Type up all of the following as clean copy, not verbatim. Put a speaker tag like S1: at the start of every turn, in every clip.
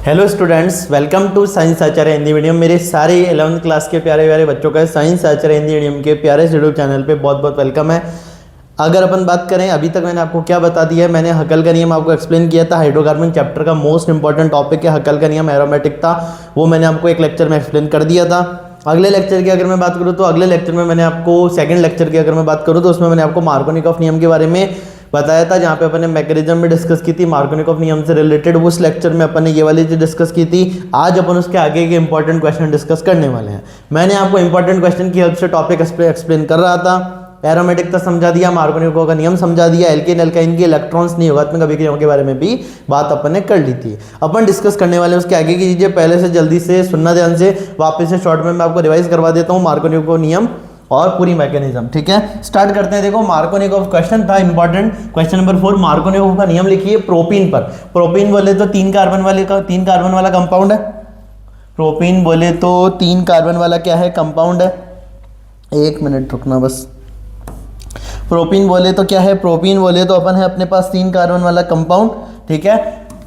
S1: Hello students, welcome to science Acharya Hindi medium. मेरे सारे 11th class के प्यारे प्यारे बच्चों का साइंस आचार्य हिंदी मीडियम के प्यारे यूट्यूब चैनल पे बहुत बहुत वेलकम है। अगर अपन बात करें, अभी तक मैंने आपको क्या बता दिया है, मैंने हकल का नियम आपको एक्सप्लेन किया था। हाइड्रोकार्बन चैप्टर का मोस्ट इंपॉर्टेंट टॉपिक है हकल का नियम, एरोमेटिक था, वो मैंने आपको एक लेक्चर में एक्सप्लेन कर दिया था। अगले लेक्चर की अगर मैं बात करूँ तो अगले लेक्चर में मैंने आपको, सेकंड लेक्चर की अगर मैं बात करूँ तो उसमें मैंने आपको मार्कोनिकॉफ नियम के बारे में बताया था, जहाँ पे अपन ने मैकेनिज्म में डिस्कस की थी मार्कोनिकॉफ नियम से रिलेटेड। उस लेक्चर में अपन ने ये वाली चीज डिस्कस की थी। आज अपन उसके आगे के इंपॉर्टेंट क्वेश्चन डिस्कस करने वाले हैं। मैंने आपको इंपॉर्टेंट क्वेश्चन की हेल्प से टॉपिक एक्सप्लेन कर रहा था। एरोमेटिक तक समझा दिया, मार्कोनिकॉफ का नियम समझा दिया, एल्केन एल्काइन की इलेक्ट्रॉन्स नहीं योगात्मक अभिक्रियाओं के बारे में भी बात अपन ने कर ली थी। अपन डिस्कस करने वाले उसके आगे की चीजें पहले से जल्दी से सुनना ध्यान से, वापस से शॉर्ट में मैं आपको रिवाइज करवा देता हूँ मार्कोनिकॉफ नियम और पूरी मैकेनिज्म। ठीक है, स्टार्ट करते हैं। देखो, मार्कोनिकॉफ क्वेश्चन था इंपॉर्टेंट, क्वेश्चन नंबर 4। मार्कोनिकॉफ का नियम लिखिए प्रोपीन पर। प्रोपीन बोले तो 3 कार्बन वाला कंपाउंड है। प्रोपीन बोले तो 3 कार्बन वाला क्या है, कंपाउंड है। एक मिनट रुकना बस। प्रोपीन बोले तो क्या है, प्रोपीन बोले तो अपन है अपने पास 3 कार्बन वाला कंपाउंड। ठीक है,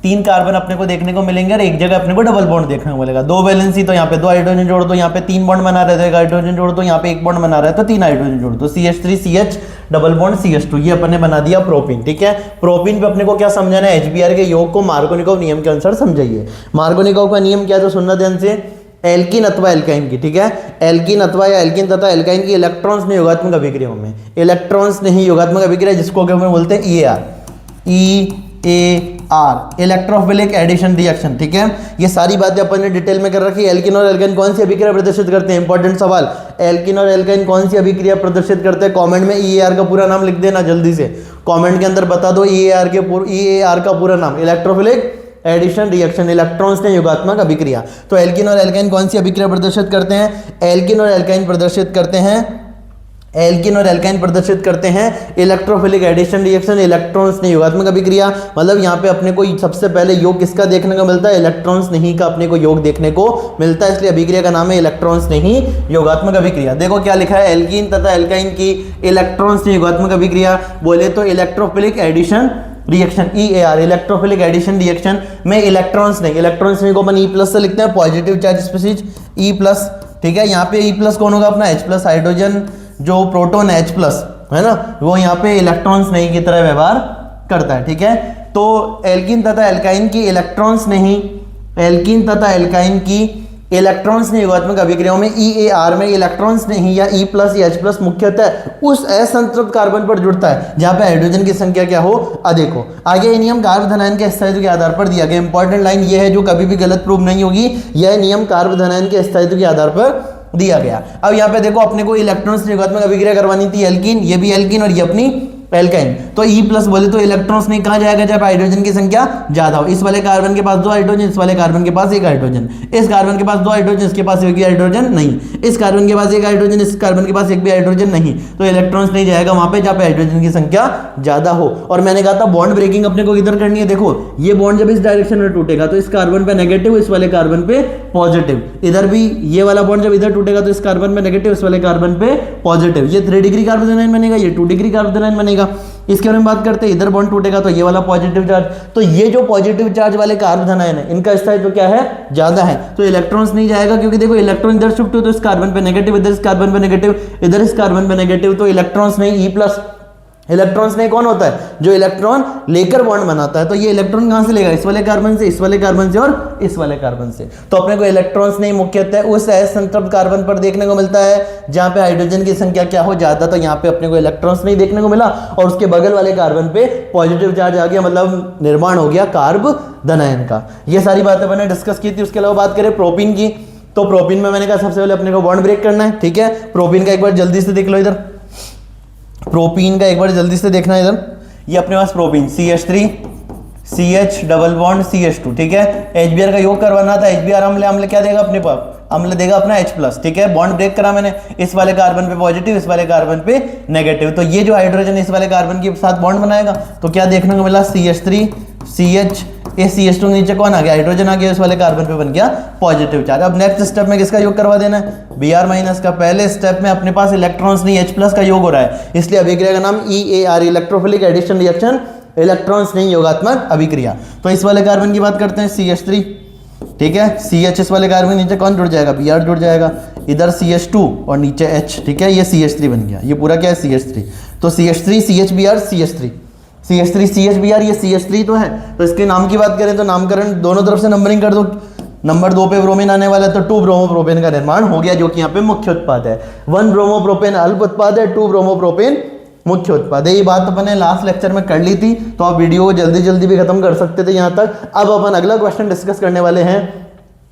S1: 3 कार्बन अपने को देखने को मिलेंगे और एक जगह अपने को डबल बॉन्ड देखने को मिलेगा। 2 वैलेंसी तो यहाँ पे 2 हाइड्रोजन जोड़ दो, यहाँ पे 3 बॉन्ड बना रहे थे, 1 हाइड्रोजन जोड़ दो, यहाँ पे 1 बॉन्ड बना रहे तो 3 हाइड्रोजन जोड़ दो, CH3 CH double bond CH2, ये अपन ने बना दिया प्रोपीन। ठीक है, प्रोपीन पे अपने को क्या समझाना है, HBr के योग को मार्कोनिकॉफ नियम के अनुसार समझाइए। मार्कोनिकॉफ का नियम क्या है तो सुनना ध्यान से। एल्कीन अथवा एल्काइन की, ठीक है, एल्कीन अथवा या एल्कीन तथा एल्काइन की इलेक्ट्रॉन्स नहीं योगात्मक अभिक्रियाओं में, इलेक्ट्रॉन्स नहीं योगात्मक अभिक्रिया जिसको हम बोलते हैं EAR, इलेक्ट्रोफिलिक एडिशन रिएक्शन। ठीक है, ये सारी बातें अपन ने डिटेल में कर रखी है। एल्कीन और एल्काइन कौन सी अभिक्रिया प्रदर्शित करते हैं, इंपॉर्टेंट सवाल। एल्कीन और एल्काइन कौन सी अभिक्रिया प्रदर्शित करते हैं, कमेंट में EAR का पूरा नाम लिख देना जल्दी से, कमेंट के अंदर बता दो EAR का पूरा नाम, इलेक्ट्रोफिलिक एडिशन रिएक्शन, इलेक्ट्रॉन्स ने योगात्मक अभिक्रिया। तो एल्कीन और एल्काइन कौन सी अभिक्रिया प्रदर्शित करते हैं, एल्कीन और एल्काइन प्रदर्शित करते हैं इलेक्ट्रोफिलिक एडिशन रिएक्शन, इलेक्ट्रॉन्स ने योगात्मक अभिक्रिया। मतलब यहाँ पे अपने को सबसे पहले योग किसका देखने को मिलता है, इलेक्ट्रॉन्स नहीं का अपने को योग देखने को मिलता है, इसलिए अभिक्रिया का नाम है इलेक्ट्रॉन्स नहीं योगात्मक अभिक्रिया। देखो क्या लिखा है, एल्कीन तथा एल्काइन की इलेक्ट्रॉन्स ने योगात्मक अभिक्रिया बोले तो electrophilic addition reaction, EAR, electrophilic addition reaction में इलेक्ट्रॉन्स नहीं को अपन E+ से लिखते हैं, पॉजिटिव चार्ज स्पीशीज E+। ठीक है, यहाँ पे E+ कौन होगा अपना H+, हाइड्रोजन जो प्रोटॉन है H+ है ना, वो यहाँ पे इलेक्ट्रॉन्स नहीं की तरह व्यवहार करता है। ठीक है, तो एल्कीन तथा एल्काइन की इलेक्ट्रॉन्स नहीं योगात्मक अभिक्रियाओं में EAR में इलेक्ट्रॉन्स नहीं या E+ या H+ मुख्यतः उस असंतृप्त कार्बन पर जुड़ता है जहां पे हाइड्रोजन की संख्या क्या हो, अधिक हो। आगे ये नियम कार्बोधनायन के स्थायित्व के आधार पर दिया गया। इंपॉर्टेंट लाइन ये है जो कभी भी गलत प्रूव नहीं होगी, यह नियम कार्बोधनायन के स्थायित्व के आधार पर दिया गया। अब यहाँ पे देखो, अपने को इलेक्ट्रॉन्स से योगात्मक अभिक्रिया करवानी थी, एल्कीन, ये भी एल्कीन और ये अपनी एल्काइन। तो E+ बोले तो इलेक्ट्रॉन्स नहीं कहाँ जाएगा जब हाइड्रोजन की संख्या ज्यादा हो। इस वाले कार्बन के पास 2 हाइड्रोजन, इस वाले कार्बन के पास 1 हाइड्रोजन, इस कार्बन के पास 2 हाइड्रोजन, इसके पास 1 भी हाइड्रोजन नहीं, इस कार्बन के पास 1 हाइड्रोजन, इस कार्बन के पास 1 भी हाइड्रोजन नहीं, तो इलेक्ट्रॉन्स नहीं जाएगा वहां पे जहाँ पे हाइड्रोजन की संख्या ज्यादा हो। और मैंने कहा था बॉन्ड ब्रेकिंग अपने को किधर करनी है, देखो ये बॉन्ड जब इस डायरेक्शन में टूटेगा तो इस कार्बन पे नेगेटिव, इस वाले कार्बन पे पॉजिटिव, इधर भी ये वाला बॉन्ड जब इधर टूटेगा तो इस कार्बन पे नेगेटिव, इस वाले कार्बन पे पॉजिटिव, ये 3 डिग्री कार्बोनाइन बनेगा, ये 2 डिग्री कार्बोनाइन बनेगा। इसके बारे में बात करते हैं, इधर बॉन्ड टूटेगा तो ये वाला पॉजिटिव चार्ज, तो ये जो पॉजिटिव चार्ज वाले कार्बोनाइन है इनका स्थायित्व क्या है, ज्यादा है, तो इलेक्ट्रॉन्स नहीं जाएगा, क्योंकि देखो इलेक्ट्रॉन इधर शिफ्ट हो तो इस कार्बन पे नेगेटिव, इधर इस कार्बन पे नेगेटिव, इधर इस कार्बन पे नेगेटिव, तो इलेक्ट्रॉन्स नहीं। E+, इलेक्ट्रॉन्स नहीं कौन होता है, जो इलेक्ट्रॉन लेकर बॉन्ड बनाता है, तो ये इलेक्ट्रॉन कहां से लेगा, इस वाले कार्बन से, इस वाले कार्बन से और इस वाले कार्बन से। तो अपने को इलेक्ट्रॉन्स नहीं मुख्यतः उस असंतृप्त कार्बन पर देखने को मिलता है जहां पे हाइड्रोजन की संख्या क्या हो, ज्यादा, तो यहाँ पे अपने को इलेक्ट्रॉन्स नहीं देखने को मिला और उसके बगल वाले कार्बन पे पॉजिटिव चार्ज आ गया, मतलब निर्माण हो गया कार्बोधनायन का। ये सारी बातें मैंने डिस्कस की थी। उसके अलावा बात करें प्रोपीन की, तो प्रोपीन में मैंने कहा सबसे पहले अपने को बॉन्ड ब्रेक करना है। ठीक है, प्रोपीन का एक बार जल्दी से देख लो, इधर प्रोपीन का एक बार जल्दी से देखना है। इधर ये अपने पास propene CH3 CH double bond CH2। ठीक है, HBr का योग करवाना था, HBr अम्ल क्या देगा अपने पास, अम्ल देगा अपना H+। ठीक है, बॉन्ड ब्रेक करा मैंने, इस वाले कार्बन पे पॉजिटिव, इस वाले कार्बन पे नेगेटिव, तो ये जो हाइड्रोजन इस वाले कार्बन के साथ बॉन्ड बनाएगा तो क्या देखने को मिला, CH3 CH, इस CH2 नीचे कौन आ गया, हाइड्रोजन आ गया, इस वाले कार्बन पे बन गया पॉजिटिव चार्ज। अब नेक्स्ट स्टेप में किसका योग करवा देना है, Br- का। पहले स्टेप में अपने पास इलेक्ट्रॉन्स नहीं H+ का योग हो रहा है, इसलिए अभिक्रिया का नाम EAR, electrophilic addition reaction, electrons नहीं योगात्मक अभिक्रिया। तो इस वाले कार्बन की बात करते हैं CH3 ठीक है। CH वाले कार्बन नीचे कौन जुड़ जाएगा, Br जुड़ जाएगा, इधर CH2 और नीचे H, ठीक है, ये CH3 बन गया, ये पूरा क्या है CH3, तो CH3 CHBr CH3 CH3 CHBr, ये CH3 तो है, तो इसके नाम की बात करें तो नामकरण दोनों तरफ से नंबरिंग कर दो, नंबर 2 पे ब्रोमीन आने वाला है तो 2 ब्रोमोप्रोपेन का निर्माण हो गया, जो कि यहाँ पे मुख्य उत्पाद है। 1 ब्रोमोप्रोपेन अल्प उत्पाद है, 2 ब्रोमोप्रोपेन मुख्य उत्पाद है। ये बात अपन ने लास्ट लेक्चर में कर ली थी, तो आप वीडियो को जल्दी जल्दी भी खत्म कर सकते थे यहाँ तक। अब अपन अगला क्वेश्चन डिस्कस करने वाले हैं,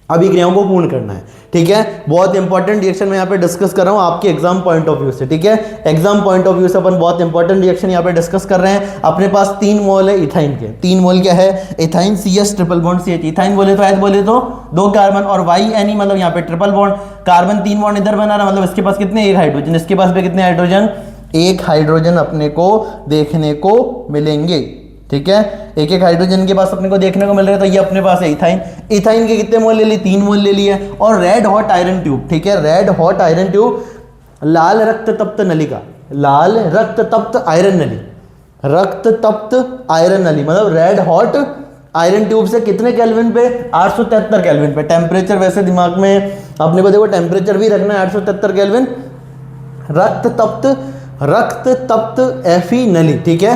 S1: अभिक्रियाओं को पूर्ण करना है, ठीक है। बहुत इंपॉर्टेंट रिएक्शन मैं यहाँ पे डिस्कस कर रहा हूँ आपके एग्जाम पॉइंट ऑफ व्यू से, ठीक है। एग्जाम पॉइंट ऑफ व्यू से अपन बहुत इंपॉर्टेंट रिएक्शन यहाँ पे डिस्कस कर रहे हैं। अपने पास 3 मोल है इथाइन के, 3 मोल क्या है, ethyne CH triple bond CH, ethyne बोले तो H बोले तो 2 कार्बन, और YNE मतलब यहाँ पे ट्रिपल बॉन्ड, कार्बन 3 बॉन्ड इधर बना रहा, मतलब इसके पास कितने, 1 हाइड्रोजन, इसके पास भी कितने हाइड्रोजन, 1 हाइड्रोजन अपने को देखने को मिलेंगे, ठीक है। एक हाइड्रोजन के पास अपने को देखने को मिल रहा है, तो ये अपने पास है इथाइन। इथाइन के कितने मोल ले लिए, 3 मोल ले लिए। और रेड हॉट आयरन ट्यूब, ठीक है, रेड हॉट आयरन ट्यूब, लाल रक्त तप्त नलिका, लाल रक्त तप्त आयरन नली, रक्त तप्त आयरन नली मतलब रेड हॉट आयरन ट्यूब से कितने केल्विन पे, 873 केल्विन पे। टेम्परेचर वैसे दिमाग में अपने को देखो टेम्परेचर भी रखना है 873 केल्विन। रक्त तप्त Fe नली, ठीक है,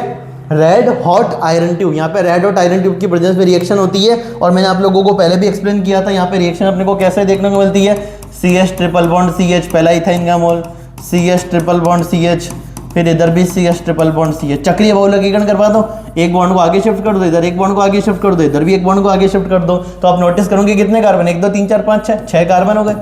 S1: रेड हॉट आयरन ट्यूब, यहाँ पे रेड हॉट आयरन ट्यूब की प्रेजेंस में रिएक्शन होती है, और मैंने आप लोगों को पहले भी एक्सप्लेन किया था। यहाँ पे रिएक्शन अपने को कैसे देखने को मिलती है, CH ट्रिपल बॉन्ड CH, पहला इथाइन का मोल, CH ट्रिपल बॉन्ड CH, फिर इधर भी CH ट्रिपल बॉन्ड CH, चक्रीय बहुलकीकरण करवा दो, एक बॉन्ड को आगे शिफ्ट कर दो, इधर एक बॉन्ड को आगे शिफ्ट कर दो, इधर भी एक बॉन्ड को आगे शिफ्ट कर दो, तो आप नोटिस करोगे कितने कार्बन, 1 2 3 4 5 6, 6 कार्बन हो गए,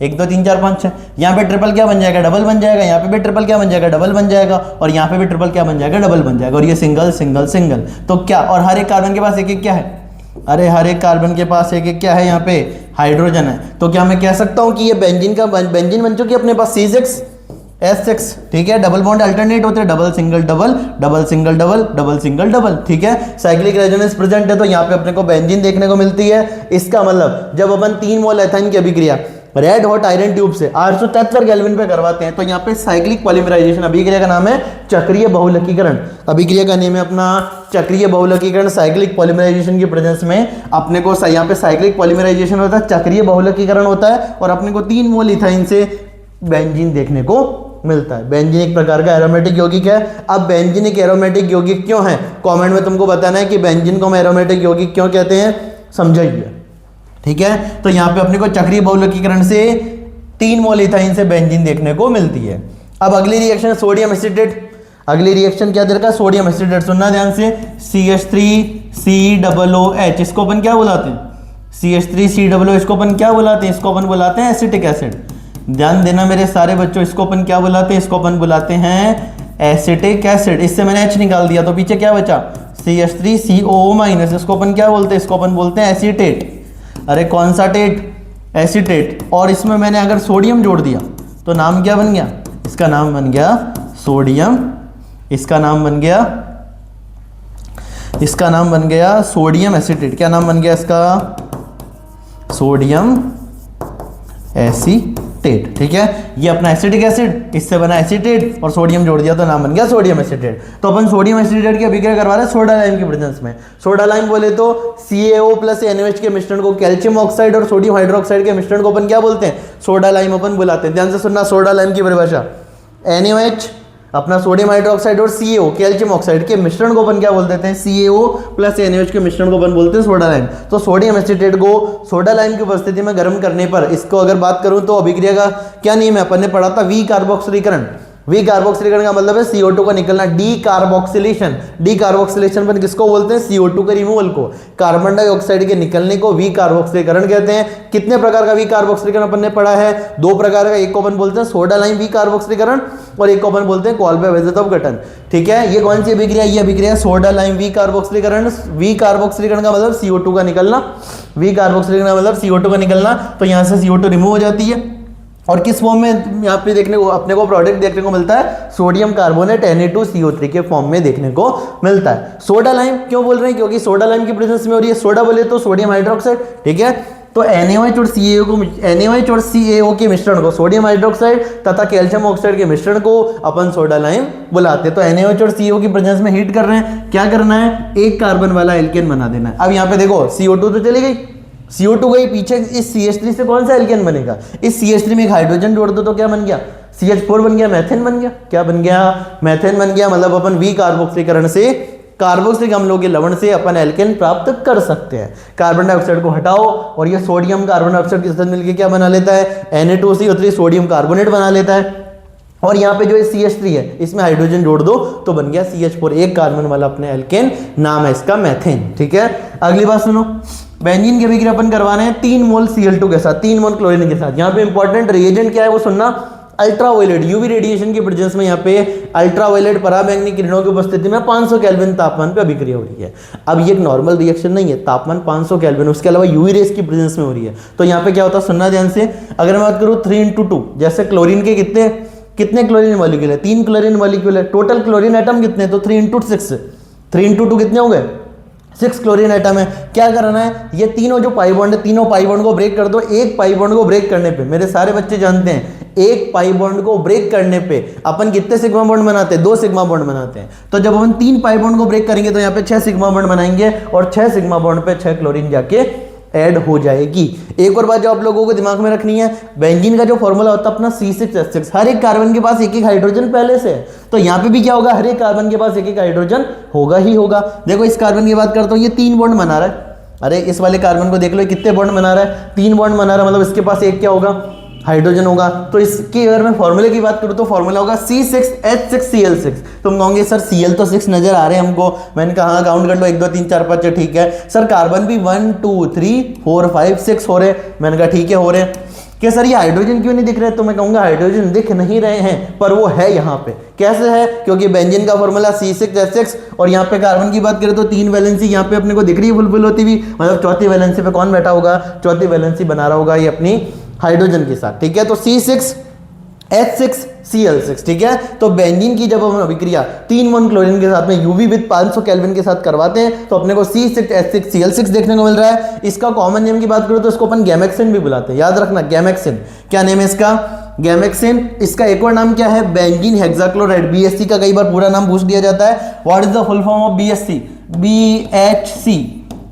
S1: 1 2 3 4 5 6। यहाँ पे ट्रिपल क्या बन जाएगा, डबल बन जाएगा, यहाँ पे भी ट्रिपल क्या बन जाएगा, डबल बन जाएगा, और यहाँ पे भी ट्रिपल क्या बन जाएगा, डबल बन जाएगा, और ये सिंगल सिंगल सिंगल, तो क्या, और हर एक कार्बन के पास एक एक क्या है, अरे हर एक कार्बन के पास एक एक क्या है, यहाँ पे हाइड्रोजन है। तो क्या मैं कह सकता हूँ कि ये बेंजीन का बेंजीन बन चुकी है अपने पास C6 S6, ठीक है। डबल बॉन्ड अल्टरनेट होते हैं, double single double, double single double, double single double, ठीक है। साइक्लिक रेजोनेंस प्रेजेंट है, तो यहाँ पे अपने को बेंजीन देखने को मिलती है। इसका मतलब जब अपन 3 मोल एथाइन की अभिक्रिया रेड हॉट आयरन ट्यूब से 873 केल्विन पे करवाते हैं, तो यहाँ पे साइक्लिक पॉलीमराइजेशन, अभिक्रिया का नाम है चक्रीय बहुलकीकरण, अभिक्रिया का नाम है अपना चक्रीय बहुलकीकरण। साइक्लिक पॉलीमराइजेशन की प्रेजेंस में अपने को यहाँ पे साइक्लिक पॉलीमराइजेशन होता है, चक्रीय बहुलकीकरण होता है, और अपने को 3 मोल इथाइन से बेंजीन देखने को मिलता है। बेंजीन एक प्रकार का एरोमेटिक यौगिक है। अब बेंजीन एक एरोमेटिक यौगिक क्यों है, कमेंट में तुमको बताना है कि बेंजीन को हम एरोमेटिक यौगिक क्यों कहते हैं, समझाइए, ठीक है। तो यहाँ पे अपने को चक्रीय बहुलकीकरण से 3 मोल इथाइन से बेंजीन देखने को मिलती है। अब अगली रिएक्शन सोडियम एसिटेट, अगली रिएक्शन क्या दे रखा है, सोडियम एसिटेट, सुनना ध्यान से, CH3COOH, इसको अपन क्या बुलाते हैं, CH3COOH, इसको अपन क्या बुलाते हैं, इसको अपन बुलाते हैं एसिटिक एसिड। ध्यान देना मेरे सारे बच्चों, इसको अपन क्या बुलाते हैं, इसको अपन बुलाते हैं एसिटिक एसिड। इससे मैंने H निकाल दिया, तो पीछे क्या बचा, CH3COO-, इसको अपन क्या बोलते हैं, इसको अपन बोलते हैं एसीटेट। अरे कौन सा टेट, एसीटेट। और इसमें मैंने अगर सोडियम जोड़ दिया तो नाम क्या बन गया, इसका नाम बन गया सोडियम, इसका नाम बन गया, इसका नाम बन गया सोडियम एसीटेट। क्या नाम बन गया इसका, सोडियम एसीटेट, ठीक है। ये अपना एसिटिक एसिड, इससे बना एसीटेट, और सोडियम जोड़ दिया तो नाम बन गया सोडियम एसीटेट। तो अपन सोडियम एसीटेट की अभिक्रिया करवा रहे हैं सोडा लाइम की प्रेजेंस में। सोडा लाइम बोले तो CaO प्लस NaOH के मिश्रण को, कैल्शियम ऑक्साइड और सोडियम हाइड्रोक्साइड के मिश्रण को अपन क्या बोलते हैं, सोडा लाइम अपन बुलाते हैं। ध्यान से सुनना, सोडा लाइम की परिभाषा, NaOH अपना सोडियम हाइड्रोक्साइड और CaO कैल्शियम ऑक्साइड के मिश्रण को अपन क्या बोल देते हैं, CaO प्लस NaOH के मिश्रण को अपन बोलते हैं सोडा लाइम। तो सोडियम एसीटेट को सोडा लाइम की उपस्थिति में गर्म करने पर, इसको अगर बात करूं तो अभिक्रिया का क्या नियम है, अपन ने पढ़ा था वी कार्बोक्सिलीकरण। वी कार्बोक्सिलीकरण का मतलब है CO2 का निकलना, डी कार्बोक्सिलेशन। डी कार्बोक्सिलेशन पर किसको बोलते हैं, CO2 के रिमूवल को, कार्बन डाइऑक्साइड के निकलने को वी कार्बोक्सिलीकरण कहते हैं। कितने प्रकार का वी कार्बोक्सिलीकरण अपन ने पढ़ा है, 2 प्रकार का, एक को अपन बोलते हैं सोडा लाइम वी कार्बोक्सिलीकरण, और एक को अपन बोलते हैं कोल्बे-वेजेतोव गठन, ठीक है। ये कौन सी अभिक्रिया, ये अभिक्रिया सोडा लाइम वी कार्बोक्सिलीकरण। वी कार्बोक्सिलीकरण का मतलब CO2 का निकलना, वी कार्बोक्सिलीकरण का मतलब CO2 का निकलना, तो यहाँ से CO2 रिमूव हो जाती है, और किस फॉर्म में यहाँ पे देखने को अपने को प्रोडक्ट देखने को मिलता है, सोडियम कार्बोनेट Na2CO3 के फॉर्म में देखने को मिलता है। सोडा लाइम क्यों बोल रहे हैं, क्योंकि सोडा लाइम की प्रेजेंस में हो रही है। सोडा बोले तो सोडियम हाइड्रोक्साइड, ठीक है। तो NaOH और CaO के मिश्रण को, सोडियम हाइड्रोक्साइड तथा कैल्शियम ऑक्साइड के मिश्रण को अपन सोडा लाइम बुलाते हैं। तो NaOH और CO की प्रेजेंस में हीट कर रहे हैं, क्या करना है, एक कार्बन वाला एल्केन बना देना है। अब यहाँ पे देखो CO2 तो चली गई, CO2 गई पीछे, इस CH3 से कौन सा एल्केन बनेगा, इस CH3 में एक हाइड्रोजन जोड़ दो तो क्या बन गया, CH4 बन गया, मैथेन बन गया। क्या बन गया, मैथेन बन गया। मतलब अपन वी कार्बोक्सीकरण से, कार्बोक्सिलिक अम्लों के लवण से अपन एल्केन प्राप्त कर सकते हैं। कार्बन डाइऑक्साइड को हटाओ और ये सोडियम कार्बन डाइऑक्साइड के साथ मिलकर क्या बना लेता है, Na2CO3 सोडियम कार्बोनेट बना लेता है। और यहाँ पे जो CH3 है इसमें हाइड्रोजन जोड़ दो तो बन गया CH4, एक कार्बन वाला अपने एल्केन, नाम है इसका मैथेन। ठीक है, अगली बात सुनो, बेंजीन की अभिक्रिया अपन करवाने हैं 3 मोल Cl2 के साथ, 3 मोल क्लोरीन के साथ। यहाँ पे इंपॉर्टेंट रिएजेंट क्या है वो सुनना, अल्ट्रावायलेट यूवी रेडिएशन के प्रेजेंस में यहाँ पे अल्ट्रावायलेट पराबैंगनी किरणों की उपस्थिति में 500 केल्विन तापमान पे अभिक्रिया हो रही है। अब ये एक नॉर्मल रिएक्शन नहीं है, तापमान 500 केल्विन, उसके अलावा यूवी रेस की प्रेजेंस में हो रही है। तो यहाँ पे क्या होता है, सुनना ध्यान से, अगर मैं बात करूँ 3x2, जैसे क्लोरीन के कितने क्लोरीन मॉलिक्यूल है, 3 क्लोरीन मॉलिक्यूल है, टोटल क्लोरीन एटम कितने, तो 3x6, 3x2 कितने हो गए, 6 क्लोरीन एटम है। क्या करना है, ये तीनों जो पाई बॉन्ड है, तीनों पाई बॉन्ड को ब्रेक कर दो। एक पाई बॉन्ड को ब्रेक करने पे, मेरे सारे बच्चे जानते हैं, एक पाई बॉन्ड को ब्रेक करने पे अपन कितने सिग्मा बॉन्ड बनाते हैं, 2 सिग्मा बॉन्ड बनाते हैं। तो जब अपन 3 पाई बॉन्ड को ब्रेक करेंगे तो यहाँ पे 6 सिग्मा बॉन्ड बनाएंगे और 6 सिग्मा बॉन्ड पे 6 क्लोरीन जाके ऐड हो जाएगी। एक और बात जो आप लोगों को दिमाग में रखनी है, बेंजीन का जो फॉर्मूला होता है अपना C6H6, हर एक कार्बन के पास एक एक हाइड्रोजन पहले से है। तो यहाँ पे भी क्या होगा, हर एक कार्बन के पास एक एक हाइड्रोजन होगा ही होगा। देखो इस कार्बन की बात करता हूँ, ये 3 बॉन्ड बना रहा है। अरे इस वाले कार्बन को देख लो, कितने बॉन्ड बना रहा है, 3 बॉन्ड बना रहा है, मतलब इसके पास एक क्या होगा, हाइड्रोजन होगा। तो इसकी अगर मैं फॉर्मूले की बात करूं तो फॉर्मूला होगा C6H6Cl6। तुम कहोगे सर Cl तो 6 नजर आ रहे हैं हमको। मैंने कहा हाँ, काउंट कर लो, 1 2 3 4 5 6, ठीक है सर। कार्बन भी 1 2 3 4 5 6 हो रहे। मैंने कहा ठीक है हो रहे हैं। कि सर ये हाइड्रोजन क्यों नहीं दिख रहे, तो मैं कहूंगा हाइड्रोजन दिख नहीं रहे हैं, पर वो है यहाँ पे। कैसे है, क्योंकि बेंजीन का फॉर्मूला C6H6 और यहाँ पे कार्बन की बात करें तो 3 वैलेंसी यहाँ पे अपने को दिख रही है फुलफिल होती हुई। मतलब चौथी वैलेंसी पे कौन बैठा होगा, चौथी वैलेंसी बना रहा होगा ये अपनी हाइड्रोजन के साथ। ठीक है, तो C6H6Cl6। ठीक है, तो बेंजीन की जब हम अभिक्रिया 3 मोल क्लोरीन के साथ में यूवी विद 500 केल्विन के साथ करवाते हैं तो अपने को C6H6Cl6 देखने को मिल रहा है। इसका कॉमन नेम की बात करो तो इसको अपन गैमेक्सिन भी बुलाते हैं, याद रखना गैमेक्सिन। क्या नेम है इसका, गैमेक्सिन। इसका एक और नाम क्या है, बेंजीन हेक्साक्लोराइड। BSC का कई बार पूरा नाम पूछ दिया जाता है। What is the full form of BSC, BHC।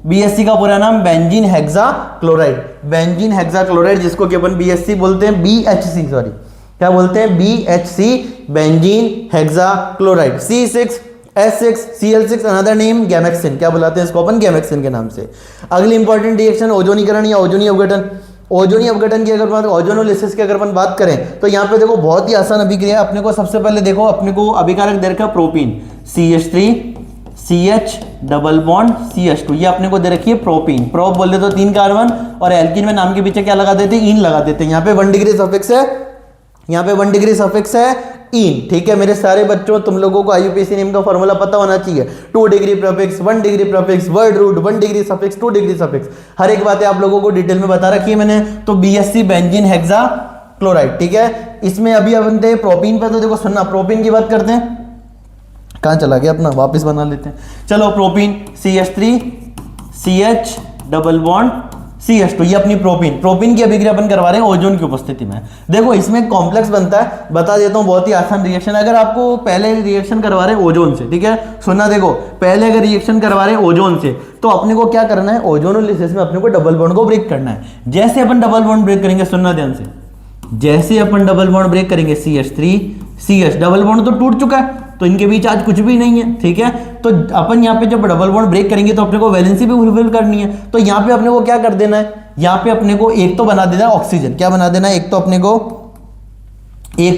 S1: BSC का पूरा नाम बेंजीन हेक्साक्लोराइड, बेंजीन हेक्साक्लोराइड, जिसको कि अपन BSC बोलते हैं, BHC सॉरी, क्या बोलते हैं, BHC, benzene hexachloride. C6H6Cl6 another name gammexane. क्या बुलाते हैं इसको अपन, गैमेक्सिन के नाम से। अगली इंपॉर्टेंट रिएक्शन ओजोनीकरण या ओजोनी अपघटन। ओजोनी अपघटन की अगर बात, ओजोनोलिसिस की अगर अपन बात करें तो यहाँ पे देखो बहुत ही आसान अभिक्रिया है। अपने को सबसे पहले देखो, अपने को अभिकारक दे रखा है propene, CH3 CH double bond CH2, ये अपने को दे रखी है प्रोपीन। प्रोप बोल देते तो 3 कार्बन, और एल्कीन में नाम के पीछे क्या लगा देते, इन लगा देते। यहाँ पे 1 डिग्री सफिक्स है, यहाँ पे 1 डिग्री सफिक्स है इन। ठीक है मेरे सारे बच्चों, तुम लोगों को IUPAC नेम का फॉर्मूला पता होना चाहिए। 2 degree prefix, 1 degree prefix, word root, 1 degree suffix, 2 degree suffix, हर एक बातें आप लोगों को डिटेल में बता रखी है मैंने। तो BSC बेंजीन हेक्साक्लोराइड। ठीक है, इसमें अभी अपन थे प्रोपीन पे, तो देखो सुनना, प्रोपीन की बात करते हैं, कहाँ चला गया अपना, वापस बना लेते हैं। चलो propene CH3 CH double bond CH2, ये अपनी प्रोपीन। प्रोपीन की अभिक्रिया अपन करवा रहे हैं ओजोन की उपस्थिति में। देखो इसमें कॉम्प्लेक्स बनता है, बता देता हूँ, बहुत ही आसान रिएक्शन। अगर आपको पहले रिएक्शन करवा रहे हैं ओजोन से, ठीक है सुनना, देखो पहले अगर रिएक्शन करवा रहे हैं ओजोन से तो अपने को क्या करना है, ओजोनोलिसिस में अपने को डबल बॉन्ड को ब्रेक करना है। जैसे अपन डबल बॉन्ड ब्रेक करेंगे, सुनना ध्यान से, जैसे अपन डबल बॉन्ड ब्रेक करेंगे CH3 CH, डबल बॉन्ड तो टूट चुका है, तो इनके बीच आज कुछ भी नहीं है। ठीक है, तो अपन यहाँ पे जब डबल बॉन्ड ब्रेक करेंगे तो अपने को वैलेंसी भी फुलफिल करनी है। तो यहाँ पे अपने को क्या कर देना है, यहाँ पे अपने को एक तो बना देना है ऑक्सीजन। क्या बना देना है, एक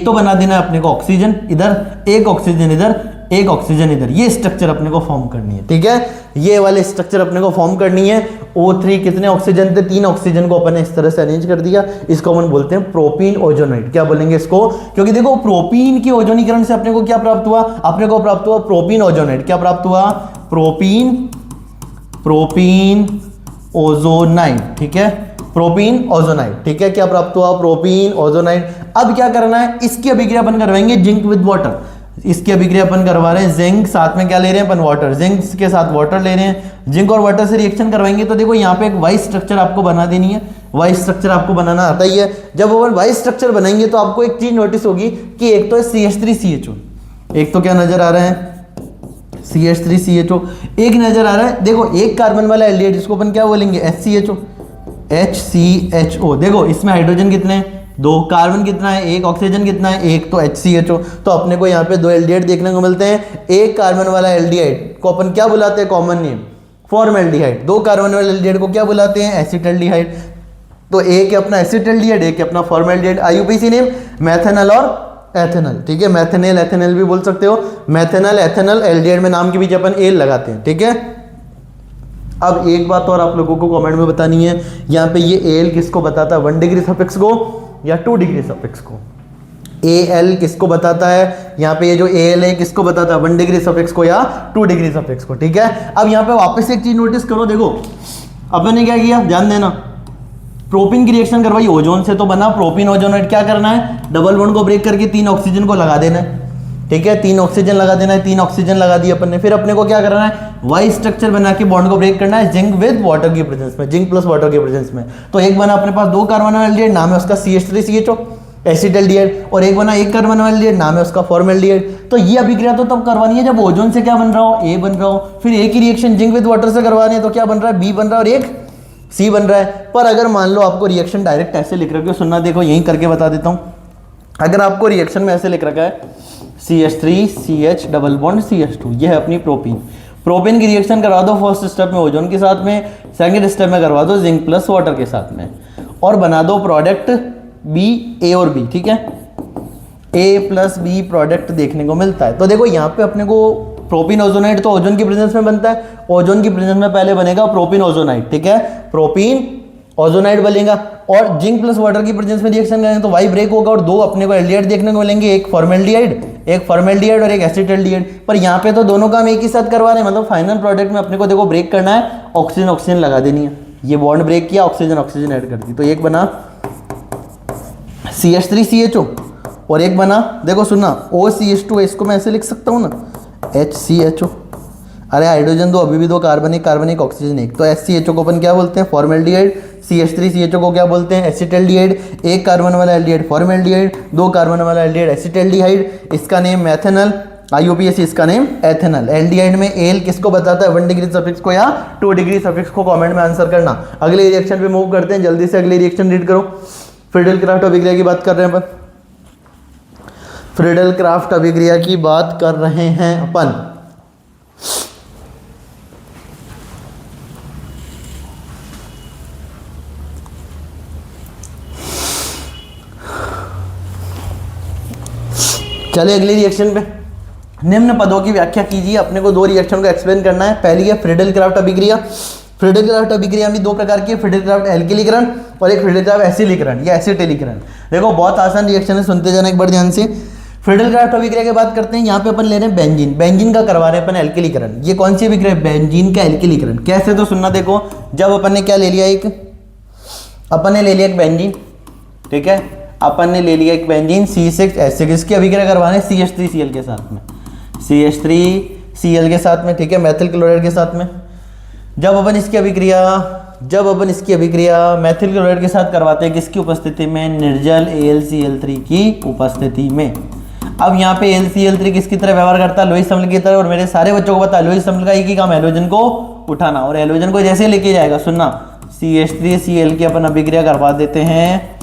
S1: तो बना देना है अपने को ऑक्सीजन इधर, एक ऑक्सीजन इधर, एक ऑक्सीजन इधर। ये स्ट्रक्चर अपने को फॉर्म करनी है। ठीक है, ये वाले स्ट्रक्चर अपने को फॉर्म करनी है। O3 कितने ऑक्सीजन थे, 3 ऑक्सीजन को अपन ने इस तरह से अरेंज कर दिया। इसको अपन बोलते हैं प्रोपीन ओजोनाइड। क्या बोलेंगे इसको, क्योंकि देखो प्रोपीन के ओजोनीकरण से अपने को क्या प्राप्त हुआ, अपने को प्राप्त हुआ प्रोपीन ओजोनाइड। क्या प्राप्त हुआ, प्रोपीन ओजोनाइड। ठीक है, प्रोपीन ओजोनाइड। ठीक है, क्या प्राप्त हुआ, प्रोपीन ओजोनाइड। अब क्या करना है, इसकी अभिक्रिया अपन करवाएंगे जिंक विद वाटर। इसकी अभिक्रिया अपन करवा रहे हैं जिंक, साथ में क्या ले रहे हैं अपन, वाटर। जिंक के साथ वाटर ले रहे हैं, जिंक और वाटर से रिएक्शन करवाएंगे। तो देखो यहाँ पे एक वाई स्ट्रक्चर आपको बना देनी है। वाई स्ट्रक्चर आपको बनाना आता ही है। जब अपन वाई स्ट्रक्चर बनाएंगे तो आपको एक चीज नोटिस होगी कि एक तो है CH3CHO, एक तो क्या नजर आ रहा है, CH3CHO एक नजर आ रहा है। देखो एक कार्बन वाला एल्डिहाइड, जिसको अपन क्या बोलेंगे, HCHO। HCHO। देखो इसमें हाइड्रोजन कितने हैं, 2, कार्बन कितना है 1, ऑक्सीजन कितना है 1, तो HCHO। तो अपने को यहाँ पे 2 एल्डिहाइड देखने को मिलते हैं। एक कार्बन वाला एल्डिहाइड को अपन क्या बुलाते हैं, कॉमन नेम फॉर्मल्डिहाइड। 2 कार्बन वाले एल्डिहाइड को क्या बुलाते हैं, एसिटल्डिहाइड। तो एक है अपना एसिटल्डिहाइड, एक है अपना फॉर्मल्डिहाइड। IUPAC नेम मेथेनॉल और एथेनॉल, ठीक है। मेथेनॉल एथेनॉल भी बोल सकते हो, मेथेनॉल एथेनॉल एल्डिहाइड में नाम के बीच अपन एल लगाते हैं, ठीक है। अब एक बात और आप लोगों को कमेंट में बतानी है, यहाँ पे ये एल किसको बताता है, 1 डिग्री सफिक्स को या 2 डिग्री सफिक्स को। एल किसको बताता है, यहाँ पे ये जो एल है किसको बताता है, 1 डिग्री सफिक्स को या 2 डिग्री सफिक्स को, ठीक है। अब यहाँ पे वापस एक चीज नोटिस करो, देखो अपन ने क्या किया, ध्यान देना, प्रोपिन की रिएक्शन करवाई ओजोन से, तो बना प्रोपिन ओजोनेट। क्या करना है, डबल बॉन्ड को ब्रेक करके 3 ऑक्सीजन को लगा देना है, ठीक है। 3 ऑक्सीजन लगा देना है, 3 ऑक्सीजन लगा दिया अपन ने। फिर अपने को क्या करना है, वाई स्ट्रक्चर बना के बॉन्ड को ब्रेक करना है जिंक विद वाटर की प्रेजेंस में, जिंक प्लस वाटर की प्रेजेंस में। तो एक बना अपने पास 2 कार्बन वाला एल्डिहाइड, नाम है उसका CH3CHO एसिटल्डिहाइड, और एक बना 1 कार्बन वाला एल्डिहाइड, नाम है उसका फॉर्मल्डिहाइड। तो ये अभिक्रिया तो तब करवानी है जब ओजोन से क्या बन रहा हो, A बन रहा हो। फिर एक ही रिएक्शन जिंक विद वाटर से करवानी है, तो क्या बन रहा है, B बन रहा है और एक C बन रहा है। पर अगर मान लो आपको रिएक्शन डायरेक्ट ऐसे लिख रखे हो, सुनना, देखो यहीं करके बता देता हूं। अगर आपको रिएक्शन में ऐसे लिख रखा है CH3CH डबल बॉन्ड CH2, ये है अपनी प्रोपीन। प्रोपीन की रिएक्शन करवा दो फर्स्ट स्टेप में ओजोन के साथ में, सेकंड स्टेप में करवा दो जिंक प्लस वाटर के साथ में, और बना दो प्रोडक्ट B, A और B, ठीक है। A प्लस B प्रोडक्ट देखने को मिलता है। तो देखो यहाँ पे अपने को प्रोपीन ओजोनाइड तो ओजोन की प्रेजेंस में बनता है, ओजोन की प्रेजेंस में पहले बनेगा प्रोपीन ओजोनाइड, ठीक है। प्रोपीन ओजोनाइड बनेगा, और जिंक प्लस वाटर की प्रेजेंस में रिएक्शन करेंगे तो वाई ब्रेक होगा और 2 अपने को एल्डिहाइड देखने को मिलेंगे, एक फॉर्मल्डिहाइड और एक एसिटल्डिहाइड। पर यहाँ पे तो दोनों काम एक ही साथ करवा रहे हैं, मतलब फाइनल प्रोडक्ट में अपने को देखो ब्रेक करना है, ऑक्सीजन ऑक्सीजन लगा देनी है। ये बॉन्ड ब्रेक किया, ऑक्सीजन ऑक्सीजन ऐड कर दी, तो एक बना CH3CHO और एक बना, देखो सुनना, OCH2, इसको मैं ऐसे लिख सकता हूँ ना, HCHO। अरे हाइड्रोजन दो, अभी भी 2 कार्बन, एक ऑक्सीजन 1, तो HCHO को अपन क्या बोलते हैं, फॉर्मल्डिहाइड। CH3CHO को क्या बोलते हैं, एसिटल्डिहाइड। 1 कार्बन वाला एल्डिहाइड फॉर्मल्डिहाइड, 2 कार्बन वाला एल्डिहाइड एसिटल्डिहाइड। इसका नेम मेथेनॉल, IUPAC इसका नेम एथेनॉल। एल्डिहाइड में एल किसको बताता है, 1 डिग्री सफिक्स को या 2 डिग्री सफिक्स को, कमेंट में आंसर करना। अगले रिएक्शन पे मूव करते हैं, जल्दी से अगली रिएक्शन रीड करो। फ्रीडल क्राफ्ट अभिक्रिया की बात कर रहे हैं अपन, फ्रीडल क्राफ्ट अभिक्रिया की बात कर रहे हैं अपन। चले अगली रिएक्शन पे। निम्न पदों की व्याख्या कीजिए। अपने को 2 रिएक्शन को एक्सप्लेन करना है। पहली है फ्रीडल क्राफ्ट अभिक्रिया। फ्रीडल क्राफ्ट अभिक्रिया में 2 प्रकार की, फ्रीडल क्राफ्ट एल्किलीकरण और एक फ्रीडल क्राफ्ट एसिलीकरण या एसिटिलीकरण। देखो बहुत आसान रिएक्शन है, सुनते जाना एक बार ध्यान से। फ्रीडल क्राफ्ट अभिक्रिया की बात करते हैं। यहाँ पे अपन ले रहे हैं बेंजीन, बेंजीन का करवा रहे हैं अपन एल्किलीकरण। ये कौन सी अभिक्रिया है, बेंजीन का एल्किलीकरण। कैसे, तो सुनना, देखो जब अपन ने क्या ले लिया, अपन ने ले लिया एक बेंजीन, ठीक है, अपन ने ले लिया एक बेंजीन C6H6, इसकी अभिक्रिया करवाने CH3Cl के साथ में, CH3Cl के साथ में, ठीक है, मैथिल क्लोराइड के साथ में। जब अपन इसकी अभिक्रिया मैथिल क्लोराइड के साथ करवाते हैं, किसकी उपस्थिति में, निर्जल AlCl3 की उपस्थिति में। अब यहाँ पे AlCl3 किसकी तरह व्यवहार करता है, लोहित अम्ल की तरह। और मेरे सारे बच्चों को पता है लोहित अम्ल का एक ही काम है, हैलोजन को उठाना, और हैलोजन को जैसे लेके जाएगा, सुनना, CH3Cl की अपन अभिक्रिया करवा देते हैं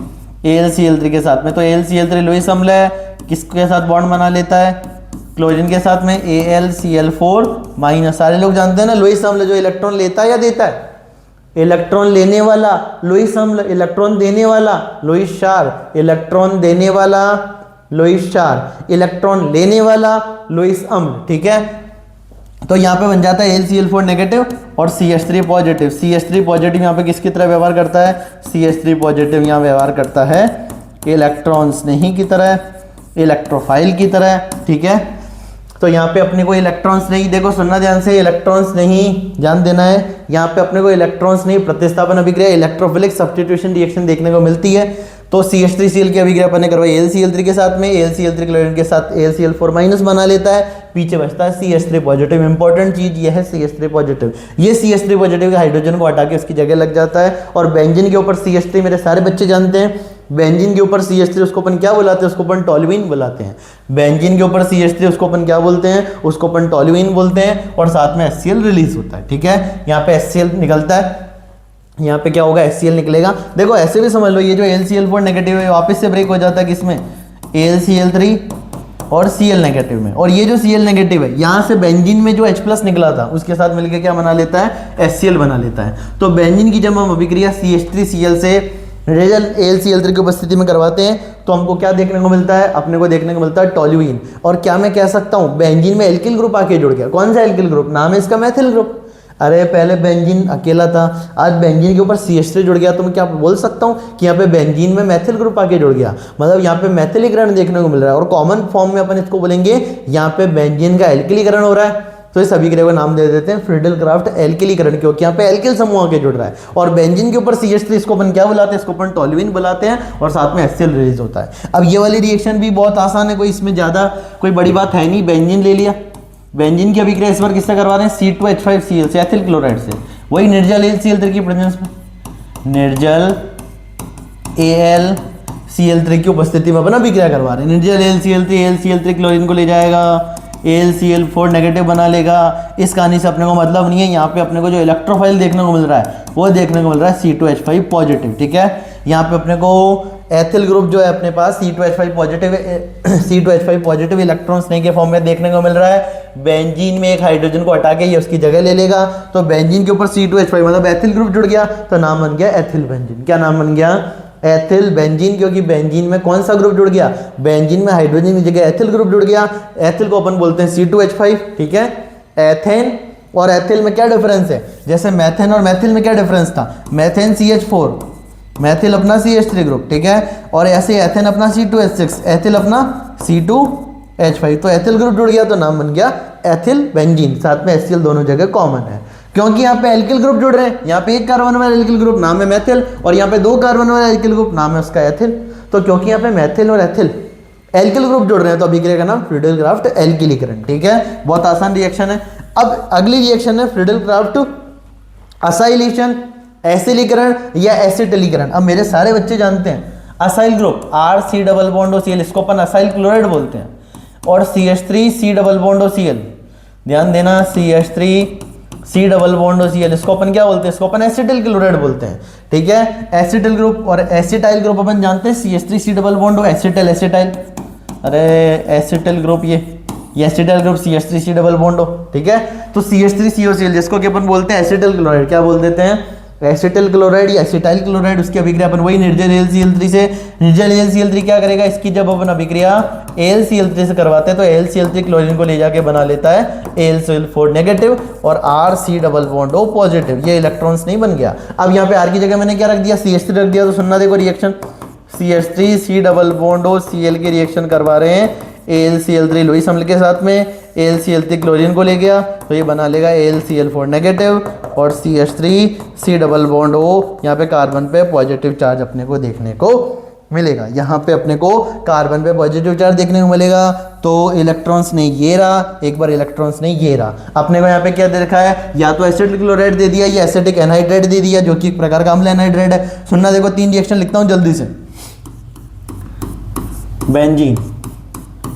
S1: AlCl3 के साथ में। तो AlCl3 लोहित अम्ल है, किसके साथ बॉन्ड बना लेता है, क्लोरीन के साथ में, AlCl4-। सारे लोग जानते हैं ना लोहित अम्ल जो इलेक्ट्रॉन लेता है या देता है, इलेक्ट्रॉन लेने वाला लोहित अम्ल, इलेक्ट्रॉन देने वाला लोहित क्षार, इलेक्ट्रॉन देने वाला लोहित क्षार, इलेक्ट्रॉन लेने वाला लोहित अम्ल, ठीक है। तो यहाँ पे बन जाता है AlCl4 नेगेटिव और CH3 पॉजिटिव। CH3 पॉजिटिव यहाँ पे किसकी तरह व्यवहार करता है, CH3 पॉजिटिव यहाँ व्यवहार करता है इलेक्ट्रॉन स्नेही की तरह, इलेक्ट्रोफाइल की तरह, ठीक है। तो यहाँ पे अपने को इलेक्ट्रॉन्स नहीं, देखो सुनना ध्यान से, इलेक्ट्रॉन्स नहीं ध्यान देना है। यहाँ पे अपने को इलेक्ट्रॉन्स नहीं, प्रतिस्थापन अभिक्रिया इलेक्ट्रोफिलिक सब्स्टिट्यूशन रिएक्शन देखने को मिलती है। तो CH3Cl की अभिक्रिया अपन ने करवाई AlCl3 के साथ में, AlCl3 क्लोरीन के साथ AlCl4- बना लेता है, पीछे बचता है CH3 पॉजिटिव। इंपॉर्टेंट चीज ये है CH3 पॉजिटिव, ये CH3 पॉजिटिव के हाइड्रोजन को हटा के उसकी जगह लग जाता है। और बेंजीन के ऊपर CH3 मेरे सारे बच्चे जानते हैं, बेंजीन के ऊपर CH3 उसको अपन क्या बुलाते हैं, उसको अपन टॉल्यूइन बुलाते हैं। बेंजीन के ऊपर CH3 उसको अपन क्या बोलते हैं, उसको अपन टॉल्यूइन बोलते हैं। और साथ में HCl रिलीज होता है, ठीक है, यहाँ पे HCl निकलता है। यहाँ पे क्या होगा, HCl निकलेगा। देखो ऐसे भी समझ लो, ये जो AlCl4 नेगेटिव है वापस से ब्रेक हो जाता है किसमें, AlCl3 और Cl नेगेटिव में। और ये जो Cl नेगेटिव है यहाँ से बेंजीन में जो H+ निकला था उसके साथ मिलकर क्या बना लेता है, HCl बना लेता है। तो बेंजीन की जब हम अभिक्रिया CH3Cl से रिजल्ट AlCl3 की उपस्थिति में करवाते हैं तो हमको क्या देखने को मिलता है, अपने को देखने को मिलता है टोल्यूइन। और क्या मैं कह सकता हूँ, बेंजीन में एल्किल ग्रुप आके जुड़ गया। कौन सा एल्किल ग्रुप, नाम है इसका मैथिल ग्रुप। अरे पहले बेंजीन अकेला था, आज बेंजीन के ऊपर CH3 जुड़ गया, तो मैं क्या बोल सकता हूँ कि यहाँ पे बेंजीन में मैथिल ग्रुप आके जुड़ गया, मतलब यहाँ पे मैथिलीकरण देखने को मिल रहा है। और कॉमन फॉर्म में अपन इसको बोलेंगे यहाँ पे बेंजीन का एल्किलीकरण हो रहा है। तो इस अभिक्रिया का नाम दे देते हैं फ्रीडल क्राफ्ट एल्किलीकरण, क्योंकि यहाँ पे एल्किल समूह आके जुड़ रहा है। और बेंजीन के ऊपर CH3, इसको अपन क्या बुलाते हैं, इसको अपन टोल्यूइन बुलाते हैं, और साथ में HCl रिलीज होता है। अब ये वाली रिएक्शन भी बहुत आसान है, कोई इसमें ज्यादा कोई बड़ी बात है नहीं। बेंजीन ले लिया, बेंजीन की अभिक्रिया इस बार किससे करवा रहे हैं, C2H5Cl से, एथिल क्लोराइड से। वही निर्जल AlCl3 की प्रेजेंस में, निर्जल AlCl3 की उपस्थिति में अपना अभिक्रिया करवा रहे हैं। निर्जल AlCl3 क्लोरीन को ले जाएगा, AlCl4 नेगेटिव बना लेगा। इस कहानी से अपने को मतलब नहीं है। यहाँ पे अपने को जो इलेक्ट्रोफाइल देखने को मिल रहा है वो देखने को मिल रहा है C2H5 पॉजिटिव, ठीक है। यहाँ पे अपने को एथिल ग्रुप जो है अपने पास C2H5 पॉजिटिव इलेक्ट्रॉन्स नहीं के फॉर्म में देखने को मिल रहा है। बेंजीन में एक हाइड्रोजन को हटा के ये उसकी जगह ले लेगा, तो बेंजीन के ऊपर C2H5 मतलब एथिल ग्रुप जुड़ गया, तो नाम बन गया एथिल बेंजीन। क्या नाम बन गया, एथिल बेंजीन, क्योंकि बेंजीन में कौन सा ग्रुप जुड़ गया, बेंजीन में हाइड्रोजन की जगह एथिल ग्रुप जुड़ गया। एथिल को अपन बोलते हैं C2H5, ठीक है। एथेन और एथिल में क्या डिफरेंस है, जैसे मैथेन और मैथिल में क्या डिफरेंस था, मैथेन CH4, मैथिल अपना CH3 ग्रुप, ठीक है। और ऐसे एथेन अपना C2H6, एथिल अपना C2H5, तो एथिल ग्रुप जुड़ गया तो नाम बन गया एथिल बेंजीन। साथ में HCl दोनों जगह कॉमन है, क्योंकि यहाँ पे एल्किल ग्रुप जुड़ रहे हैं। यहाँ पे एक कार्बन वाला एल्किल ग्रुप नाम है मैथिल, और यहाँ पे दो कार्बन वाला एल्किल ग्रुप नाम है उसका एथिल। तो क्योंकि यहाँ पे मैथिल और एथिल एल्किल ग्रुप जुड़ रहे हैं तो अभिक्रिया का नाम फ्रीडल क्राफ्ट एल्किलीकरण, ठीक है। बहुत आसान रिएक्शन है। अब अगली रिएक्शन है फ्रीडल क्राफ्ट असाइलेशन, एसिलीकरण या एसिटिलीकरण। अब मेरे सारे बच्चे जानते हैं असाइल ग्रुप RC+CL, इसको अपन असाइल क्लोराइड बोलते हैं। और CH3C+CL, ध्यान देना, CH3C+CL, इसको अपन क्या बोलते हैं, इसको अपन एसिटिल क्लोराइड बोलते हैं, ठीक है। एसिटिल ग्रुप और एसिटाइल ग्रुप अपन जानते हैं, CH3C+, एसिटाइल एसिटाइल, अरे एसिटिल ग्रुप ये एसिटाइल ग्रुप CH3C+, ठीक है। तो CH3COCl जिसको कि अपन बोलते हैं एसिटिल क्लोराइड, क्या बोल देते हैं, एसिटिल क्लोराइड या एसिटाइल क्लोराइड। उसकी अभिक्रिया अपन वही निर्जल AlCl3 से, निर्जल AlCl3 क्या करेगा, इसकी जब अपन अभिक्रिया AlCl3 से करवाते हैं तो AlCl3 क्लोरीन को ले जाके बना लेता है AlCl4 नेगेटिव और RC+O पॉजिटिव। ये इलेक्ट्रॉन्स नहीं बन गया। अब यहाँ पे R की जगह मैंने क्या रख दिया, CH3 रख दिया। तो सुनना देखो रिएक्शन, CH3C+Cl की रिएक्शन करवा रहे हैं AlCl3 लुईस अम्ल के साथ में। AlCl3 क्लोरीन को ले गया तो ये बना लेगा AlCl4 नेगेटिव और CH3C+O, यहाँ पे कार्बन पे पॉजिटिव चार्ज अपने को देखने को मिलेगा। यहाँ पे अपने को कार्बन पे पॉजिटिव चार्ज देखने को मिलेगा। तो इलेक्ट्रॉन्स ने ये रहा, एक बार इलेक्ट्रॉन्स ने ये रहा। अपने को यहाँ पे क्या दे रखा है, या तो एसिटिक क्लोराइड दे दिया या एसिटिक एनहाइड्राइड दे दिया, जो कि एक प्रकार का अम्ल एनहाइड्राइड है। सुनना देखो, 3 रिएक्शन लिखता हूँ जल्दी से। बेंजीन,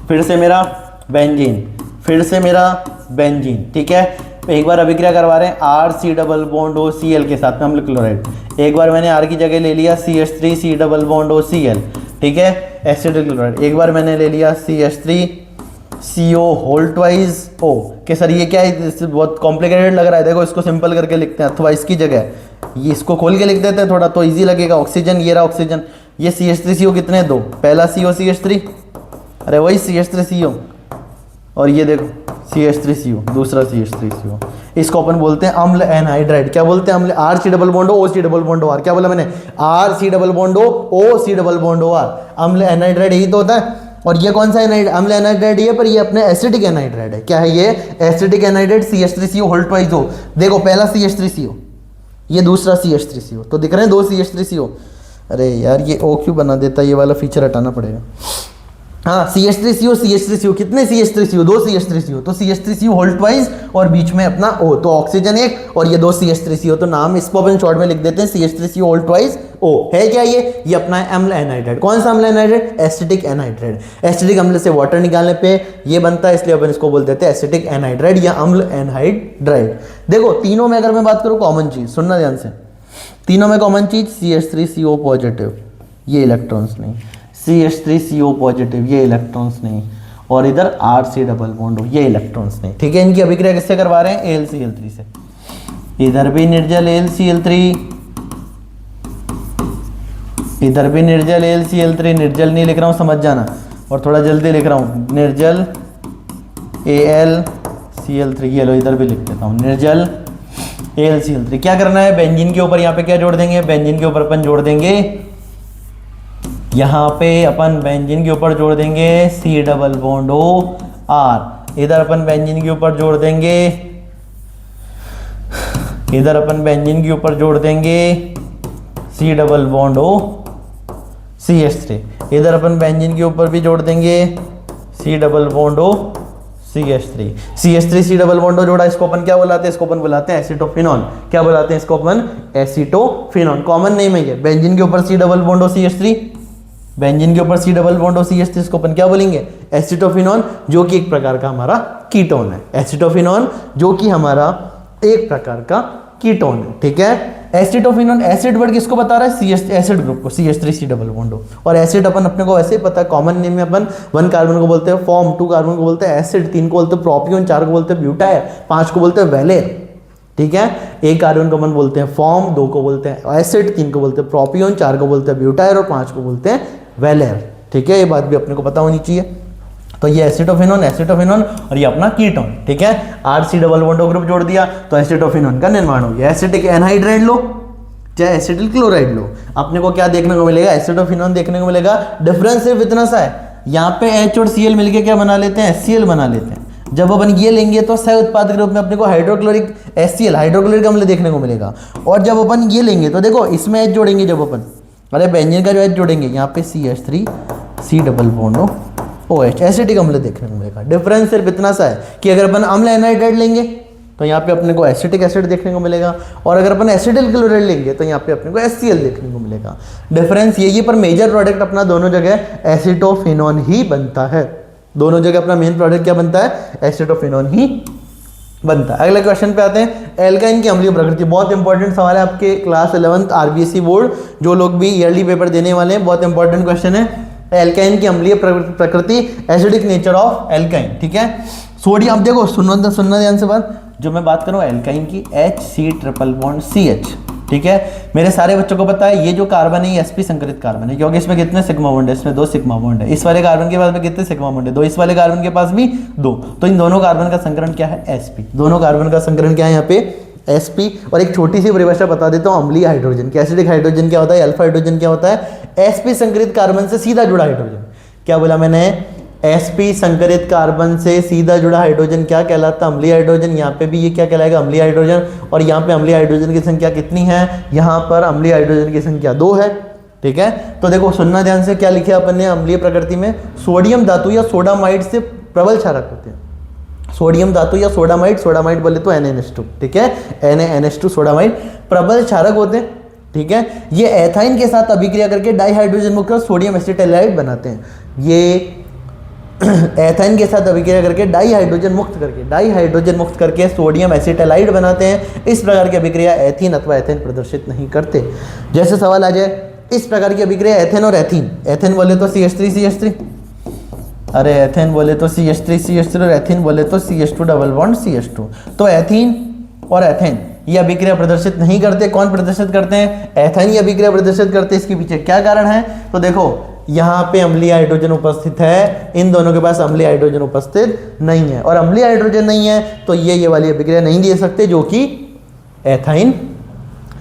S1: फिर से मेरा बेंजीन, फिर से मेरा बेंजीन, ठीक है। एक बार अभिक्रिया करवा रहे हैं RC+CL के साथ में अम्ल क्लोराइड। एक बार मैंने R की जगह ले लिया CH3C+CL, ठीक है, एसिटिल क्लोराइड। एक बार मैंने ले लिया CH3CO2O के सर ये क्या है, इससे बहुत कॉम्प्लिकेटेड लग रहा है। देखो इसको सिंपल करके लिखते हैं, अथवा इसकी जगह ये इसको खोल के लिख देते हैं थोड़ा तो ईजी लगेगा। ऑक्सीजन, ये रहा ऑक्सीजन। ये CH3CO कितने, 2, पहला CO CH3, अरे वही CH3CO, और ये देखो CH3CO, दूसरा CH3CO। इसको अपन बोलते हैं अम्ल एनहाइड्राइड। क्या बोलते हैं, अम्ल RC+OC+OR। क्या बोला मैंने, RC+OC+OR, अम्ल एनहाइड्राइड यही तो होता है। और ये कौन सा एनहाइड, अम्ल एनहाइड्राइड ये, पर ये अपने एसिटिक एनहाइड्राइड है। क्या है ये, एसिटिक एनहाइड्राइड CH3CO2O। देखो पहला CH3CO, ये दूसरा CH3CO, तो दिख रहे हैं 2 CH3CO। अरे यार ये O क्यों बना देता है, ये वाला फीचर हटाना पड़ेगा। हाँ, CH3CO कितने CH3CO, 2 CH3CO, तो CH3CO2 और बीच में अपना O, तो ऑक्सीजन एक और ये 2 CH3CO। तो नाम इसको अपन शॉर्ट में लिख देते हैं CH3CO2O। है क्या ये अपना है अम्ल एनहाइड्राइड। कौन सा अम्ल एनहाइड्राइड, एसिटिक एनहाइड्राइड। एसिटिक अम्ल से वाटर निकालने पे ये बनता है, इसलिए अपन इसको बोल देते हैं एसिटिक एनहाइड्राइड या अम्ल एनहाइड्राइड। देखो तीनों में अगर मैं बात करूँ कॉमन चीज, सुनना ध्यान से, तीनों में कॉमन चीज CH3CO पॉजिटिव, ये इलेक्ट्रॉन्स नहीं, CH3CO पॉजिटिव, ये इलेक्ट्रॉन्स नहीं, और इधर RC डबल बॉन्ड हो, ये इलेक्ट्रॉन्स नहीं। ठीक है, इनकी अभिक्रिया किससे करवा रहे हैं? AlCl3 से। इधर भी निर्जल AlCl3, इधर भी निर्जल AlCl3, निर्जल नहीं लिख रहा हूँ समझ जाना, और थोड़ा जल्दी लिख रहा हूँ, निर्जल AlCl3, ये लो इधर भी लिख देता हूँ, निर्जल AlCl3। क्या करना है? बेंजीन के ऊपर यहाँ पे क्या जोड़ देंगे? बेंजीन के ऊपर अपन जोड़ देंगे, यहाँ पे अपन बेंजीन के ऊपर जोड़ देंगे C डबल बॉन्ड OR, इधर अपन बेंजीन के ऊपर जोड़ देंगे, इधर अपन बेंजीन के ऊपर जोड़ देंगे C double bond O CH3, इधर अपन बेंजीन के ऊपर भी जोड़ देंगे C double bond O CH3। CH3 C double bond O जोड़ा, इसको अपन क्या बुलाते हैं? इसको अपन बुलाते हैं एसिटोफिनॉन। क्या बुलाते हैं इसको अपन? एसिटोफिनॉन। कॉमन नेम है ये, बेंजीन के ऊपर C double bond O CH3, benzene के ऊपर C double bond O CH3, इसको अपन क्या बोलेंगे? एसिटोफिनॉन, जो कि एक प्रकार का हमारा कीटोन है। एसिटोफिनॉन जो कि हमारा एक प्रकार का कीटोन है। ठीक है, एसिटोफिनॉन, एसिड वर्ड किसको बता रहा है? एसिड ग्रुप को, CH3C डबल बॉन्ड O। और एसिड अपन अपने को वैसे ही पता है, कॉमन नेम में अपन 1 कार्बन को बोलते हैं फॉर्म, 2 कार्बन को बोलते हैं एसिड, 3 को बोलते हैं प्रोपियोन, 4 को बोलते हैं ब्यूटाइल, 5 को बोलते हैं वेलेर। ठीक है, 1 कार्बन को अपन बोलते हैं फॉर्म, 2 को बोलते हैं एसिड, 3 को बोलते हैं प्रोपियोन, 4 को बोलते हैं ब्यूटाइल और 5 को बोलते हैं वेलेर। ठीक है, ये बात भी अपने को पता होनी चाहिए। तो ये एसिटोफिनॉन, एसिटोफिनॉन और ये अपना कीटोन। ठीक है, RC double bond O group जोड़ दिया तो एसिटोफिनॉन का निर्माण हो गया। एसिटिक एनहाइड्राइड लो चाहे एसिटिल क्लोराइड लो, अपने को क्या देखने को मिलेगा? एसिटोफिनॉन देखने को मिलेगा। डिफरेंस सिर्फ इतना सा है, यहाँ पे H और Cl मिलके क्या बना लेते हैं? HCl बना लेते हैं। जब अपन ये लेंगे तो सह उत्पाद के रूप में अपने को हाइड्रोक्लोरिक HCl, हाइड्रोक्लोरिक अम्ल देखने को मिलेगा। और जब अपन ये लेंगे तो देखो इसमें H जोड़ेंगे, जब अपन अरे बेंजीन का जो H जोड़ेंगे यहाँ पे CH3C double bond OH, acetic अम्ल देखने को मिलेगा। डिफरेंस सिर्फ इतना सा है कि अगर अपन अम्ल एनहाइड्राइड लेंगे तो यहाँ पे अपने को एसिटिक एसिड देखने को मिलेगा, और अगर अपन एसिटिल क्लोराइड लेंगे तो यहाँ पे अपने को HCl देखने को मिलेगा। डिफरेंस यही है, पर मेजर प्रोडक्ट अपना दोनों जगह एसिटोफिनॉन ही बनता है। दोनों जगह अपना मेन प्रोडक्ट क्या बनता है? एसिटोफिनॉन ही बनता है। अगले क्वेश्चन पे आते हैं, एल्काइन की अम्लीय प्रकृति। बहुत इंपॉर्टेंट सवाल है आपके क्लास 11th RBSc बोर्ड, जो लोग भी ईयरली पेपर देने वाले हैं, बहुत इंपॉर्टेंट क्वेश्चन है। एल्काइन की अम्लीय प्रकृति, एसिडिक नेचर ऑफ एल्काइन। ठीक है, सोडियम, देखो सुनना ध्यान से बात, जो मैं बात करूँ एल्काइन की, HC ट्रिपल बॉन्ड CH। ठीक है, मेरे सारे बच्चों को पता है ये जो कार्बन है ये sp संकरित कार्बन है, क्योंकि इसमें कितने सिग्मा बॉन्ड है? इसमें 2 सिग्मा बॉन्ड है। इस वाले कार्बन के पास में कितने सिग्मा बॉन्ड है? 2। इस वाले कार्बन के पास भी 2। तो इन दोनों कार्बन का संकरण क्या है? sp। दोनों कार्बन का संकरण क्या है यहाँ पे? sp। और एक छोटी सी परिभाषा बता देता हूँ अम्लीय हाइड्रोजन की। एसिडिक हाइड्रोजन क्या होता है? अल्फा हाइड्रोजन क्या होता है? sp संकरित कार्बन से सीधा जुड़ा हाइड्रोजन। क्या बोला मैंने? sp संकरित कार्बन से सीधा जुड़ा हाइड्रोजन क्या कहलाता है? अम्लीय हाइड्रोजन। यहाँ पे भी ये क्या कहलाएगा? अम्लीय हाइड्रोजन। और यहाँ पे अम्लीय हाइड्रोजन की संख्या कितनी है? यहाँ पर अम्लीय हाइड्रोजन की संख्या 2 है। ठीक है, तो देखो सुनना ध्यान से, क्या लिखे अपन ने अम्लीय प्रकृति में? सोडियम धातु या सोडामाइड से प्रबल क्षारक होते हैं। सोडियम धातु या सोडामाइड, सोडामाइड बोले तो NaNH2। ठीक है, NaNH2 सोडामाइड प्रबल क्षारक होते हैं। ठीक है, ये एथाइन के साथ अभिक्रिया करके डाइहाइड्रोजन मुक्त सोडियम एसिटाइलाइड बनाते हैं। ये एथाइन के साथ अभिक्रिया करके डाइहाइड्रोजन मुक्त करके सोडियम एसिटाइलाइड बनाते हैं। इस प्रकार की अभिक्रिया एथीन अथवा एथेन प्रदर्शित नहीं करते। जैसे सवाल आ जाए, इस प्रकार की अभिक्रिया एथेन और एथीन, एथेन बोले तो CH3CH3, अरे एथेन बोले तो CH3CH3 और एथीन बोले तो CH2 डबल बॉन्ड CH2। तो एथीन और एथेन ये अभिक्रिया प्रदर्शित नहीं करते। कौन प्रदर्शित करते हैं? एथाइन ये अभिक्रिया प्रदर्शित करते हैं। इसके पीछे क्या कारण है? तो देखो यहाँ पे अम्लीय हाइड्रोजन उपस्थित है, इन दोनों के पास अम्लीय हाइड्रोजन उपस्थित नहीं है, और अम्लीय हाइड्रोजन नहीं है तो ये वाली अभिक्रिया नहीं दे सकते, जो कि एथाइन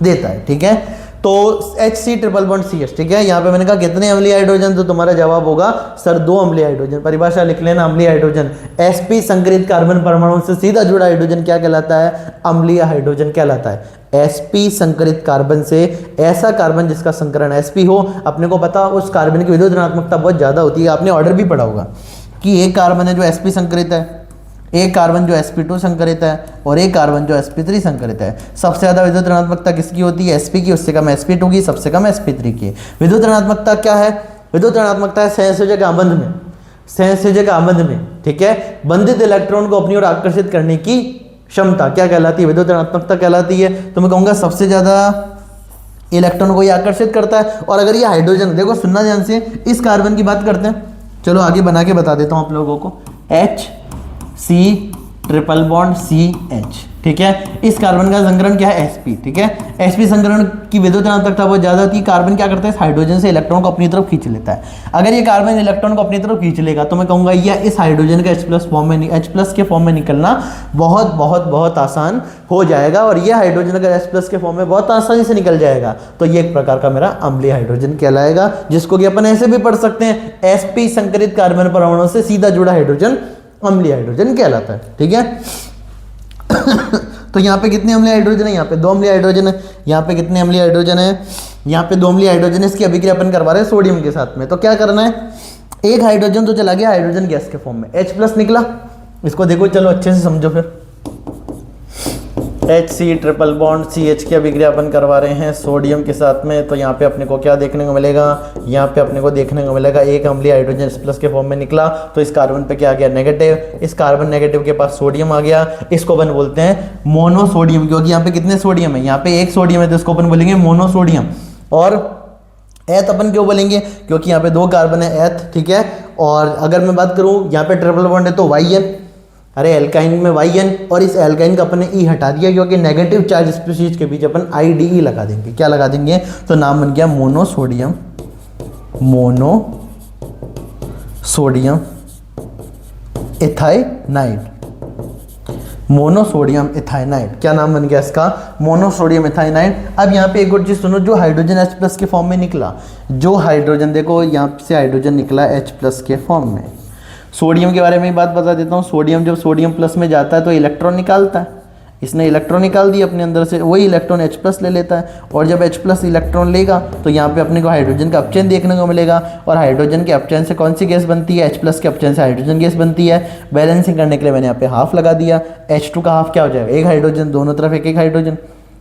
S1: देता है। ठीक है, तो HC ट्रिपल बॉन्ड CH। ठीक है, यहाँ पे मैंने कहा कितने अम्लीय हाइड्रोजन, तो तुम्हारा जवाब होगा सर 2 अम्लीय हाइड्रोजन। परिभाषा लिख लेना, अम्लीय हाइड्रोजन sp संकरित कार्बन परमाणु से सीधा जुड़ा हाइड्रोजन क्या कहलाता है? अम्लीय हाइड्रोजन कहलाता है। sp संकरित कार्बन से, ऐसा कार्बन जिसका संकरण sp हो, अपने को पता उस कार्बन की विद्युत ऋणात्मकता बहुत ज्यादा होती है। आपने ऑर्डर भी पढ़ा होगा कि एक कार्बन है जो sp संकरित है, एक कार्बन जो sp2 संकरित है, और एक कार्बन जो sp3 संकरित है। सबसे ज्यादा विद्युत ऋणात्मकता किसकी होती है? sp की, उससे कम sp2 की, सबसे कम sp3 की। विद्युत ऋणात्मकता क्या है? विद्युत ऋणात्मकता है सहसंयोजक आबंध में, सहसंयोजक आबंध में। ठीक है, बंधित इलेक्ट्रॉन को अपनी ओर आकर्षित करने की क्षमता क्या कहलाती है? विद्युत ऋणात्मकता कहलाती है। तो मैं कहूँगा सबसे ज्यादा इलेक्ट्रॉन को ये आकर्षित करता है। और अगर ये हाइड्रोजन, देखो सुनना ध्यान से, इस कार्बन की बात करते हैं, चलो आगे बना के बता देता हूं आप लोगों को, HC ट्रिपल बॉन्ड CH, ठीक है। इस कार्बन का संकरण क्या है, sp, ठीक है। sp संकरण की विद्युत ऋणात्मकता बहुत ज्यादा होती है। कार्बन क्या करता है, इस हाइड्रोजन से इलेक्ट्रॉन को अपनी तरफ खींच लेता है। अगर ये कार्बन इलेक्ट्रॉन को अपनी तरफ खींच लेगा तो मैं कहूंगा यह इस हाइड्रोजन का H+ फॉर्म में, H+ के फॉर्म में निकलना बहुत बहुत बहुत आसान हो जाएगा, और ये हाइड्रोजन अगर H+ के फॉर्म में बहुत आसानी से निकल जाएगा तो ये एक प्रकार का मेरा अम्लीय हाइड्रोजन कहलाएगा, जिसको कि अपन ऐसे भी पढ़ सकते हैं, sp संकरित कार्बन परमाणु से सीधा जुड़ा हाइड्रोजन अम्लीय हाइड्रोजन कहलाता है, ठीक है। तो यहाँ पे कितने अम्लीय हाइड्रोजन है, यहाँ पे 2 अम्लीय हाइड्रोजन है। यहाँ पे कितने अम्लीय हाइड्रोजन है, यहाँ पे 2 अम्लीय हाइड्रोजन है। इसकी अभिक्रिया अपन करवा रहे हैं सोडियम के साथ में। तो क्या करना है, एक हाइड्रोजन तो चला गया हाइड्रोजन गैस के फॉर्म में, H+ निकला। इसको देखो, चलो अच्छे से समझो फिर। HC ट्रिपल बॉन्ड CH की अभिक्रिया अपन करवा रहे हैं सोडियम के साथ में। तो यहाँ पे अपने को क्या देखने को मिलेगा, यहाँ पे अपने को देखने को मिलेगा एक अम्लीय हाइड्रोजन H+ के फॉर्म में निकला। तो इस कार्बन पे क्या आ गया, नेगेटिव। इस कार्बन नेगेटिव के पास सोडियम आ गया। इसको अपन बोलते हैं मोनोसोडियम, क्योंकि यहाँ पे कितने सोडियम है, यहाँ पे एक सोडियम है, तो इसको अपन बोलेंगे मोनोसोडियम। और एथ अपन क्यों बोलेंगे, क्योंकि यहाँ पे 2 कार्बन है, एथ, ठीक है। और अगर मैं बात करूँ, यहाँ पे ट्रिपल बॉन्ड है तो YN, अरे एल्काइन में YN, और इस एल्काइन का अपन ने E हटा दिया, क्योंकि नेगेटिव चार्ज स्पीशीज के बीच अपन IDE लगा देंगे। क्या लगा देंगे, तो नाम बन गया मोनोसोडियम, मोनोसोडियम इथाइनाइड, मोनोसोडियम इथाइनाइड। क्या नाम बन गया इसका, मोनोसोडियम इथाइनाइड। अब यहाँ पे एक और चीज सुनो, जो हाइड्रोजन H+ के फॉर्म में निकला, जो हाइड्रोजन, देखो यहाँ से हाइड्रोजन निकला H+ के फॉर्म में। सोडियम के बारे में बात बता देता हूँ। सोडियम जब सोडियम प्लस में जाता है तो इलेक्ट्रॉन निकालता है, इसने इलेक्ट्रॉन निकाल दिया अपने अंदर से, वही इलेक्ट्रॉन H+ ले लेता है। और जब H+ इलेक्ट्रॉन लेगा तो यहाँ पे अपने को हाइड्रोजन का अपचयन देखने को मिलेगा। और हाइड्रोजन के अपचयन से कौन सी गैस बनती है, H+ के अपचयन से हाइड्रोजन गैस बनती है। बैलेंसिंग करने के लिए मैंने यहाँ पे हाफ लगा दिया। H2 का हाफ क्या हो जाएगा, एक हाइड्रोजन, दोनों तरफ एक एक हाइड्रोजन,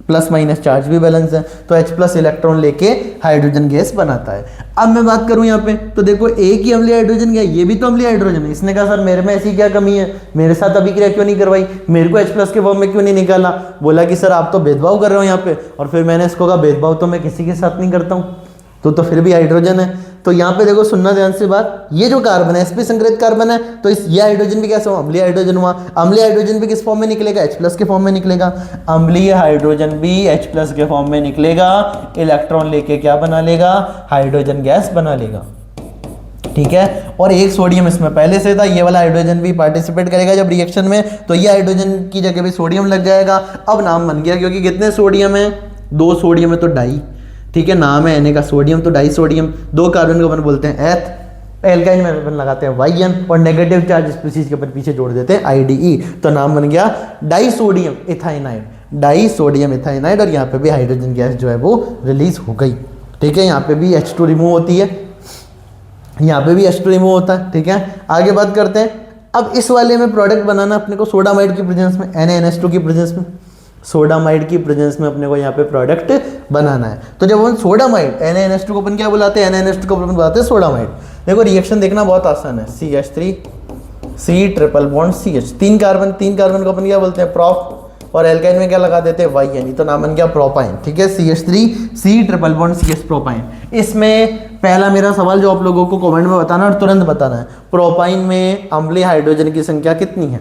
S1: प्लस माइनस चार्ज भी बैलेंस है, तो H+ इलेक्ट्रॉन लेके हाइड्रोजन गैस बनाता है। अब मैं बात करूं यहाँ पे, तो देखो एक ही अम्लीय हाइड्रोजन गया, ये भी तो अम्लीय हाइड्रोजन है। इसने कहा सर मेरे में ऐसी क्या कमी है, मेरे साथ अभिक्रिया क्यों नहीं करवाई, मेरे को H+ के फॉर्म में क्यों नहीं निकाला। बोला कि सर आप तो भेदभाव कर रहे हो यहाँ पे, और फिर मैंने इसको कहा भेदभाव तो मैं किसी के साथ नहीं करता हूँ, तो फिर भी हाइड्रोजन है। तो यहाँ पे देखो, सुनना ध्यान से बात, ये जो कार्बन है sp संकरित कार्बन है, तो इस ये हाइड्रोजन भी कैसे हुआ, अम्लीय हाइड्रोजन हुआ। अम्लीय हाइड्रोजन भी किस फॉर्म में निकलेगा, H+ के फॉर्म में निकलेगा। अम्लीय हाइड्रोजन भी H+ के फॉर्म में निकलेगा, इलेक्ट्रॉन लेके क्या बना लेगा, हाइड्रोजन गैस बना लेगा, ठीक है। और एक सोडियम इसमें पहले से था, ये वाला हाइड्रोजन भी पार्टिसिपेट करेगा जब रिएक्शन में, तो ये हाइड्रोजन की जगह भी सोडियम लग जाएगा। अब नाम बन गया, क्योंकि कितने सोडियम है, 2 सोडियम है तो डाई, ठीक है। नाम है Na का सोडियम, तो डाई सोडियम। 2 कार्बन को अपन बोलते हैं एथ, एल्काइन में अपन लगाते हैं YN, और नेगेटिव चार्ज स्पीशीज के अपन पीछे जोड़ देते हैं IDE, तो नाम बन गया डाई सोडियम इथाइनाइड, डाई सोडियम इथाइनाइड। और यहाँ पे भी हाइड्रोजन गैस जो है वो रिलीज हो गई, ठीक है। यहाँ पे भी H2 रिमूव होती है, यहाँ पे भी H2 रिमूव होता है, ठीक है। आगे बात करते हैं, अब इस वाले में प्रोडक्ट बनाना अपने को सोडामाइड की प्रेजेंस में, NaNH2 की प्रेजेंस में, सोडामाइड की प्रेजेंस में अपने को यहाँ पे प्रोडक्ट बनाना है। तो जब अपन सोडामाइड, NaNH2 को अपन क्या बुलाते हैं, NaNH2 को अपन बुलाते हैं सोडामाइड। देखो रिएक्शन देखना बहुत आसान है, CH3 C triple bond CH, 3 carbon को अपन क्या बोलते हैं, प्रोप, और एल्काइन में क्या लगा देते हैं YN, तो नाम बन गया प्रोपाइन, ठीक है। CH3 C triple bond CH propyne. इसमें पहला मेरा सवाल जो आप लोगों को कमेंट में बताना और तुरंत बताना है, प्रोपाइन में अम्लीय हाइड्रोजन की संख्या कितनी है।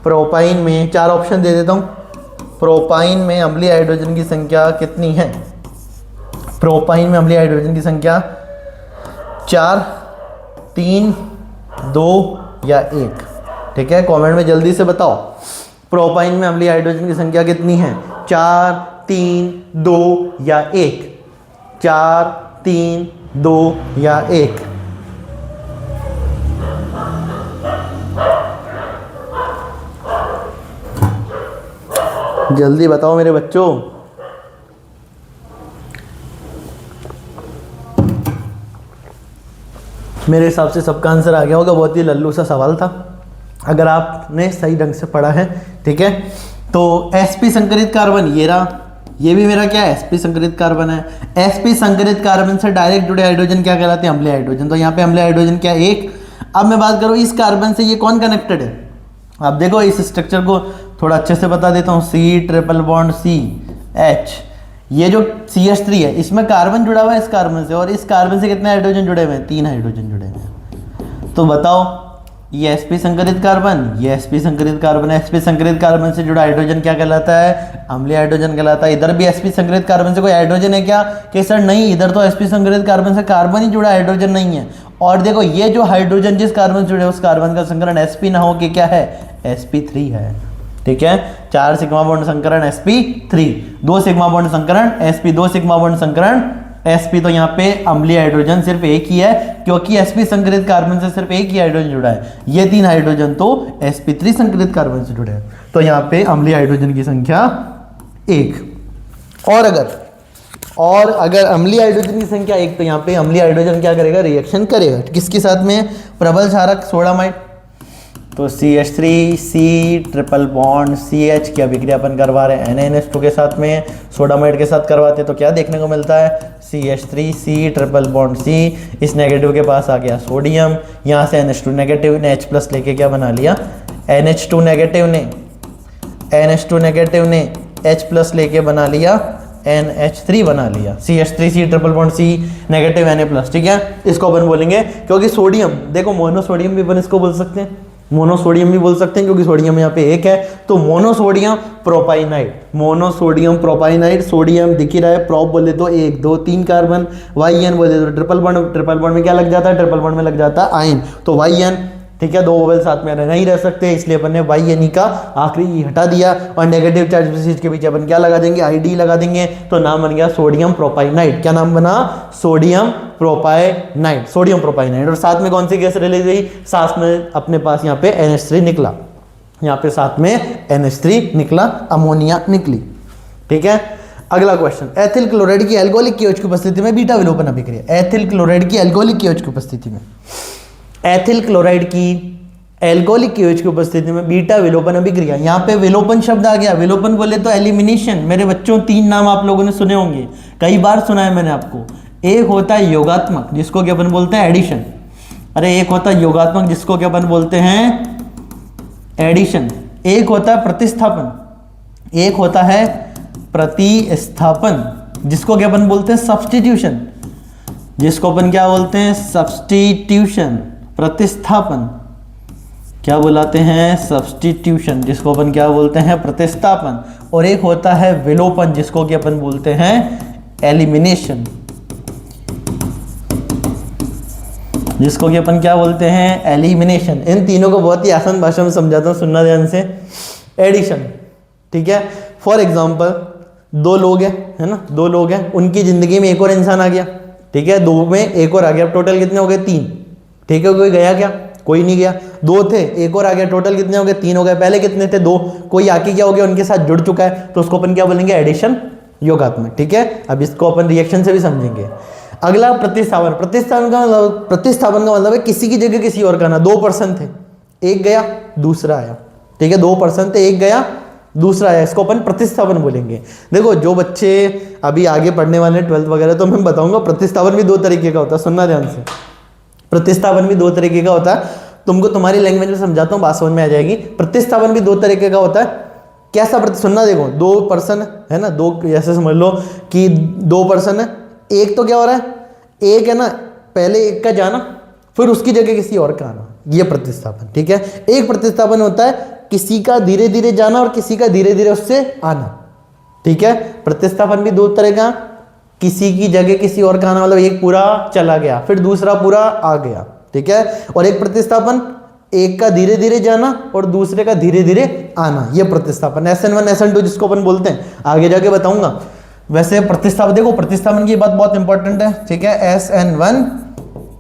S1: प्रोपाइन में 4 ऑप्शन दे देता हूँ, प्रोपाइन में अम्लीय हाइड्रोजन की संख्या कितनी है। प्रोपाइन में अम्लीय हाइड्रोजन की संख्या 4, 3, 2 या 1, ठीक है। कमेंट में जल्दी से बताओ, प्रोपाइन में अम्लीय हाइड्रोजन की संख्या कितनी है, 4, 3, 2 या 1, 4, 3, 2 या 1। जल्दी बताओ मेरे बच्चों। मेरे हिसाब से सबका आंसर आ गया होगा, बहुत ही लल्लू सा सवाल था अगर आपने सही ढंग से पढ़ा है, ठीक है। तो sp संकरित कार्बन ये रहा, ये भी मेरा क्या है, sp संकरित कार्बन है। sp संकरित कार्बन से डायरेक्ट जुड़े हाइड्रोजन क्या कहलाते हैं, अम्लीय हाइड्रोजन। तो यहाँ पे अम्लीय हाइड्रोजन क्या, 1। अब मैं बात करूँ इस कार्बन से ये कौन कनेक्टेड है, आप देखो इस स्ट्रक्चर को थोड़ा अच्छे से बता देता हूँ, C triple bond C H, ये जो CH3 है इसमें कार्बन जुड़ा हुआ है इस कार्बन से, और इस कार्बन से कितने हाइड्रोजन जुड़े हुए हैं? 3 हाइड्रोजन जुड़े हुए हैं। तो बताओ ये sp संकरित कार्बन, ये sp संकरित कार्बन है, sp संकरित कार्बन से जुड़ा हाइड्रोजन क्या कहलाता है? अम्लीय हाइड्रोजन कहलाता है। इधर भी sp संकरित कार्बन से कोई हाइड्रोजन है क्या? कि सर नहीं, इधर तो sp संकरित कार्बन से कार्बन ही जुड़ा, हाइड्रोजन नहीं है। और देखो ये जो हाइड्रोजन जिस कार्बन से जुड़े उस कार्बन का संकरण sp ना हो कि क्या है? sp3 है। ठीक है, 4 सिग्मा बॉन्ड संकरण sp3, 2 सिग्मा बॉन्ड संकरण sp, 2 सिग्मा बॉन्ड संकरण sp। तो यहाँ पे अम्लीय हाइड्रोजन सिर्फ एक ही है क्योंकि sp संकरित कार्बन से सिर्फ एक ही हाइड्रोजन जुड़ा है। ये 3 हाइड्रोजन तो sp3 संकरित कार्बन से जुड़े हैं, तो यहाँ पे अम्लीय हाइड्रोजन की संख्या 1। और अगर अम्लीय हाइड्रोजन की संख्या 1 तो यहाँ पे अम्लीय हाइड्रोजन क्या करेगा? रिएक्शन करेगा किसके साथ में? प्रबल क्षारक सोडामाइड। तो CH3C ट्रिपल बॉन्ड CH की अभिक्रिया अपन करवा रहे हैं NaNH2 के साथ में, सोडामाइड के साथ करवाते हैं तो क्या देखने को मिलता है? CH3C ट्रिपल बॉन्ड C, इस नेगेटिव के पास आ गया सोडियम, यहाँ से NH2 नेगेटिव ने H प्लस लेके क्या बना लिया? NH2 नेगेटिव ने H प्लस लेके बना लिया NH3 बना लिया, CH3C triple bond C negative Na plus. ठीक है, इसको अपन बोलेंगे क्योंकि सोडियम, देखो मोनोसोडियम भी अपन इसको बोल सकते हैं, मोनोसोडियम भी बोल सकते हैं क्योंकि सोडियम यहाँ पे एक है, तो मोनोसोडियम प्रोपाइनाइड। सोडियम दिख ही रहा है, प्रोप बोले तो 1 2 3 कार्बन, YN बोले तो ट्रिपल बॉन्ड में क्या लग जाता है? ट्रिपल बॉन्ड में लग जाता है आयन, तो YN। ठीक है, 2 ओवल साथ में नहीं रह सकते, इसलिए अपन ने YN का आखिरी ई हटा दिया और नेगेटिव चार्ज बेसिस के पीछे अपन क्या लगा देंगे? ID लगा देंगे, तो नाम बन गया सोडियम प्रोपाइनाइड। क्या नाम बना? सोडियम प्रोपाइनाइड। और साथ में कौन सी गैस रिलीज हुई? साथ में अपने पास यहाँ पे NH3 निकला, यहाँ पे साथ में NH3 निकला, अमोनिया निकली। ठीक है, अगला क्वेश्चन, एथिल क्लोराइड की एल्कोहलिक KOH की उपस्थिति में बीटा विलोपन अभिक्रिया। एथिल क्लोराइड की एल्कोहलिक KOH की उपस्थिति में, एथिल क्लोराइड की एल्कोहलिक KOH की उपस्थिति में बीटा विलोपन अभिक्रिया। यहाँ पे विलोपन शब्द आ गया, विलोपन बोले तो एलिमिनेशन। मेरे बच्चों 3 नाम आप लोगों ने सुने होंगे, कई बार सुना है मैंने आपको। एक होता है योगात्मक जिसको कि अपन बोलते हैं एडिशन, एक होता है योगात्मक जिसको कि अपन बोलते हैं एडिशन, एक होता है प्रतिस्थापन, एक होता है प्रतिस्थापन जिसको कि अपन बोलते हैं सब्स्टिट्यूशन, जिसको अपन क्या बोलते हैं? सब्स्टिट्यूशन। प्रतिस्थापन क्या बुलाते हैं? सब्स्टिट्यूशन, जिसको अपन क्या बोलते हैं? प्रतिस्थापन। और एक होता है विलोपन जिसको कि अपन बोलते हैं एलिमिनेशन, जिसको कि अपन क्या बोलते हैं? एलिमिनेशन। इन तीनों को बहुत ही आसान भाषा में समझाता हूँ, सुनना ध्यान से। एडिशन, ठीक है, फॉर एग्जाम्पल 2 लोग हैं, है ना, 2 लोग हैं, उनकी जिंदगी में एक और इंसान आ गया। ठीक है, 2 में एक और आ गया, टोटल कितने हो गए? 3। ठीक है, कोई गया क्या? कोई नहीं गया। 2 थे, एक और आ गया, टोटल कितने हो गए? 3 हो गए। पहले कितने थे? 2। कोई आके क्या हो गया? उनके साथ जुड़ चुका है, तो उसको अपन क्या बोलेंगे? एडिशन, योगात्मक। ठीक है, अब इसको अपन रिएक्शन से भी समझेंगे। अगला प्रतिस्थापन। प्रतिस्थापन का मतलब है किसी की जगह किसी और का आना। 2 पर्सन थे, एक गया दूसरा आया। ठीक है, 2 पर्सन थे, एक गया दूसरा आया, इसको अपन प्रतिस्थापन बोलेंगे। देखो जो बच्चे अभी आगे पढ़ने वाले 12th वगैरह, तो मैं बताऊंगा प्रतिस्थापन भी 2 तरीके का होता है, सुनना ध्यान से। प्रतिस्थापन भी 2 तरीके का होता है, तुमको तुम्हारी लैंग्वेज में समझाता हूँ, बात समझ में आ जाएगी। प्रतिस्थापन भी 2 तरीके का होता है। कैसा सुनना, देखो 2 पर्सन है ना, 2 ऐसे समझ लो कि 2 पर्सन है, एक तो क्या हो रहा है? एक है ना, पहले एक का जाना फिर उसकी जगह किसी और का आना, ये प्रतिस्थापन। ठीक है, एक प्रतिस्थापन होता है किसी का धीरे धीरे जाना और किसी का धीरे धीरे उससे आना। ठीक है, प्रतिस्थापन भी 2 तरह का, किसी की जगह किसी और का आना, मतलब एक पूरा चला गया फिर दूसरा पूरा आ गया। ठीक है, और एक प्रतिस्थापन एक का धीरे धीरे जाना और दूसरे का धीरे धीरे आना, ये प्रतिस्थापन। SN1 SN2 जिसको अपन बोलते हैं, आगे जाके बताऊंगा। वैसे प्रतिस्थापन, देखो प्रतिस्थापन की बात बहुत इंपॉर्टेंट है। ठीक है, SN1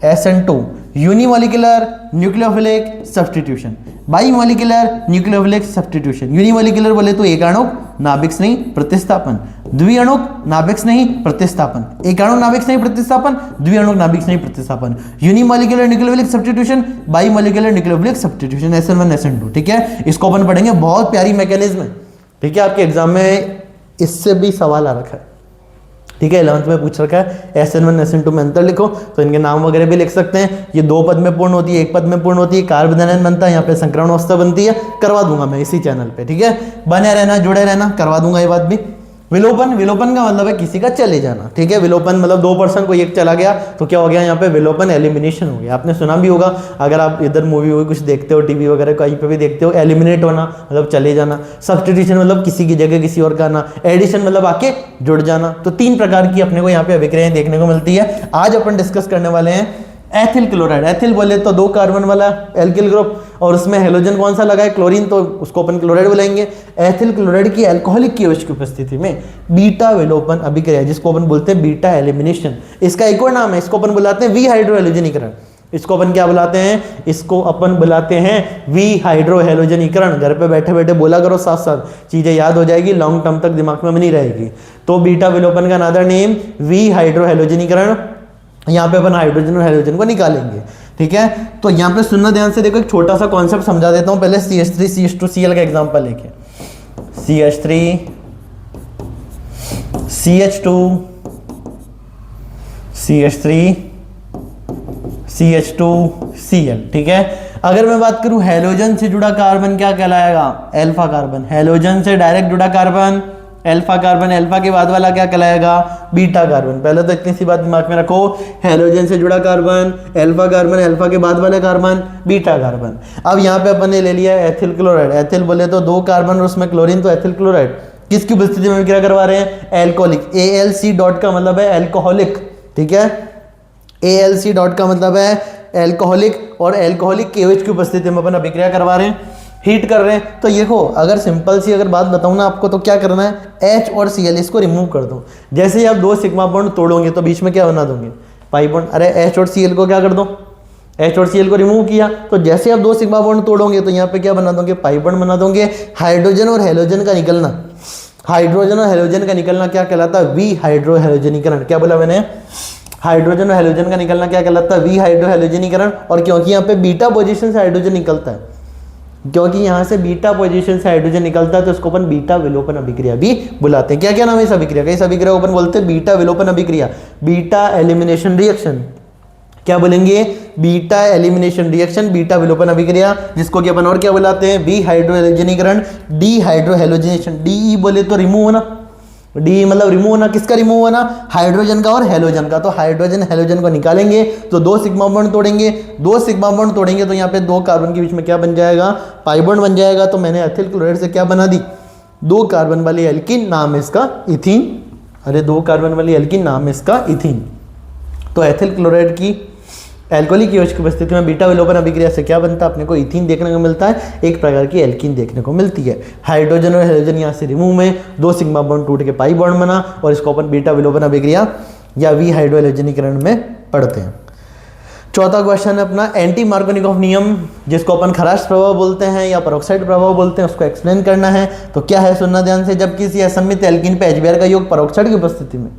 S1: SN2 unimolecular nucleophilic substitution, bimolecular nucleophilic substitution. Unimolecular बोले तो एक आणुक नाभिक स्नेही प्रतिस्थापन, द्विअणुक नाभिक स्नेही प्रतिस्थापन, एक आणुक नाभिक स्नेही प्रतिस्थापन, द्विअणुक नाभिक स्नेही प्रतिस्थापन। Unimolecular nucleophilic substitution, bimolecular nucleophilic substitution, SN1 SN2। ठीक है, इसको अपन पढ़ेंगे, बहुत प्यारी मैकेनिज्म है। ठीक है, आपके एग्जाम में इससे भी सवाल आ रखा है। ठीक है, 11th में पूछ रखा है, SN1 SN2 में अंतर लिखो, तो इनके नाम वगैरह भी लिख सकते हैं। ये 2 पद में पूर्ण होती है, 1 पद में पूर्ण होती है, कार्बोनाइन बनता है, यहाँ पे संकरण अवस्था बनती है। करवा दूंगा मैं इसी चैनल पे। ठीक है, बने रहना, जुड़े रहना, करवा दूंगा ये बात भी। विलोपन, विलोपन का मतलब है किसी का चले जाना, ठीक है। विलोपन मतलब 2% कोई एक चला गया तो क्या हो गया यहाँ पे विलोपन, एलिमिनेशन हो गया। आपने सुना भी होगा, अगर आप इधर मूवी वूवी कुछ देखते हो, टीवी वगैरह कहीं पे भी देखते हो, एलिमिनेट होना मतलब चले जाना, सब्स्टिट्यूशन मतलब किसी की जगह किसी और का आना, एडिशन मतलब आके जुड़ जाना। तो 3 प्रकार की अपने को यहाँ पे अभिक्रियाएं देखने को मिलती है। आज अपन डिस्कस करने वाले हैं एथिल क्लोराइड। एथिल बोले तो 2 कार्बन वाला एल्किल ग्रुप, और उसमें हेलोजन कौन सा लगा है, क्लोरीन, तो उसको अपन क्लोराइड बुलाएंगे। एथिल क्लोराइड की अल्कोहलिक KOH की उपस्थिति में बीटा विलोपन अभिक्रिया, जिसको अपन बोलते हैं बीटा एलिमिनेशन, इसका एक और नाम है, इसको अपन बुलाते हैं विहाइड्रोहेलोजनीकरण। इसको अपन क्या बुलाते हैं, इसको अपन बुलाते हैं विहाइड्रोहेलोजनीकरण। घर पे बैठे बैठे बोला करो, साथ साथ चीजें याद हो जाएगी, लॉन्ग टर्म तक दिमाग में बनी रहेगी। तो बीटा विलोपन का अनदर नेम विहाइड्रोहेलोजनीकरण। यहाँ पे अपन हाइड्रोजन और हेलोजन को निकालेंगे, ठीक है। तो यहाँ पे सुनना ध्यान से, देखो एक छोटा सा कॉन्सेप्ट समझा देता हूँ पहले। CH3 CH2Cl का एग्जांपल लेके, CH3 CH2 CH3 CH2Cl, ठीक है। अगर मैं बात करूं हेलोजन से जुड़ा कार्बन क्या कहलाएगा, अल्फा कार्बन। हेलोजन से डायरेक्ट जुड़ा कार्बन अल्फा कार्बन, अल्फा के बाद वाला क्या कहलाएगा, बीटा कार्बन। पहले तो इतनी सी बात दिमाग में रखो, हेलोजन से जुड़ा कार्बन अल्फा कार्बन, अल्फा के बाद वाला कार्बन बीटा कार्बन। अब यहाँ पे अपन ने ले लिया एथिल क्लोराइड। एथिल बोले तो 2 कार्बन और उसमें क्लोरीन, तो एथिल क्लोराइड किसकी उपस्थिति में क्या करवा रहे हैं, एल्कोहलिक। ALC डॉट का मतलब है एल्कोहलिक, ठीक है। ALC डॉट का मतलब है एल्कोहलिक, और एल्कोहलिक KOH की उपस्थिति में अपन अभिक्रिया करवा रहे हैं, हीट कर रहे हैं। तो ये हो, अगर सिंपल सी अगर बात बताऊं ना आपको, तो क्या करना है, H और Cl इसको रिमूव कर दो। जैसे ही आप 2 सिग्मा बॉन्ड तोड़ोगे तो बीच में क्या बना दोगे, पाई बॉन्ड। अरे H और Cl को क्या कर दो, H और Cl को रिमूव किया, तो जैसे आप 2 सिग्मा बॉन्ड तोड़ोगे तो यहाँ पे क्या बना दोगे, पाई बॉन्ड बना दोगे। हाइड्रोजन और हेलोजन का निकलना, हाइड्रोजन और हेलोजन का निकलना क्या कहलाता है, विहाइड्रोहेलोजनीकरण। क्या बोला मैंने, हाइड्रोजन और हेलोजन का निकलना क्या कहलाता है, विहाइड्रोहेलोजनीकरण। और क्योंकि यहाँ पे बीटा पोजीशन से हाइड्रोजन निकलता है, क्योंकि यहां से बीटा पोजीशन से हाइड्रोजन निकलता है, तो इसको अपन बीटा विलोपन अभिक्रिया भी बुलाते हैं। क्या क्या नाम है इस अभिक्रिया का, इस अभिक्रिया को अपन बोलते हैं बीटा विलोपन अभिक्रिया, बीटा एलिमिनेशन रिएक्शन। क्या बोलेंगे, बीटा एलिमिनेशन रिएक्शन, बीटा विलोपन अभिक्रिया, जिसको कि अपन और क्या बुलाते हैं, विहाइड्रोहेलोजनीकरण, डीहाइड्रोहेलोजनेशन। डी बोले तो रिमूव होना, डी मतलब रिमूव होना, किसका रिमूव होना, हाइड्रोजन का और हेलोजन का। तो हाइड्रोजन हेलोजन को निकालेंगे तो 2 सिग्मा बॉन्ड तोड़ेंगे, 2 सिग्मा बॉन्ड तोड़ेंगे तो यहाँ पे 2 कार्बन के बीच में क्या बन जाएगा, पाई बॉन्ड बन जाएगा। तो मैंने एथिल क्लोराइड से क्या बना दी, 2 कार्बन वाली एल्कीन, नाम है इसका इथीन। अरे 2 कार्बन वाली एल्कीन, नाम है इसका इथीन। तो एथिल क्लोराइड की एल्कोहलिक KOH की उपस्थिति में बीटा विलोपन अभिक्रिया से क्या बनता है, अपने को इथीन देखने को मिलता है, एक प्रकार की एल्कीन देखने को मिलती है। हाइड्रोजन और हेलोजन यहाँ से रिमूव में, 2 सिग्मा बॉन्ड टूट के पाई बॉन्ड बना, और इसको अपन बीटा विलोपन अभिक्रिया या विहाइड्रोहेलोजनीकरण में पढ़ते हैं। चौथा क्वेश्चन है अपना एंटी मार्कोनिकॉफ नियम, जिसको अपन खराश प्रभाव बोलते हैं या परोक्साइड प्रभाव बोलते हैं, उसको एक्सप्लेन करना है। तो क्या है, सुनना ध्यान से। जब किसी असममित एल्कीन पे HBr का योग परोक्साइड की उपस्थिति में,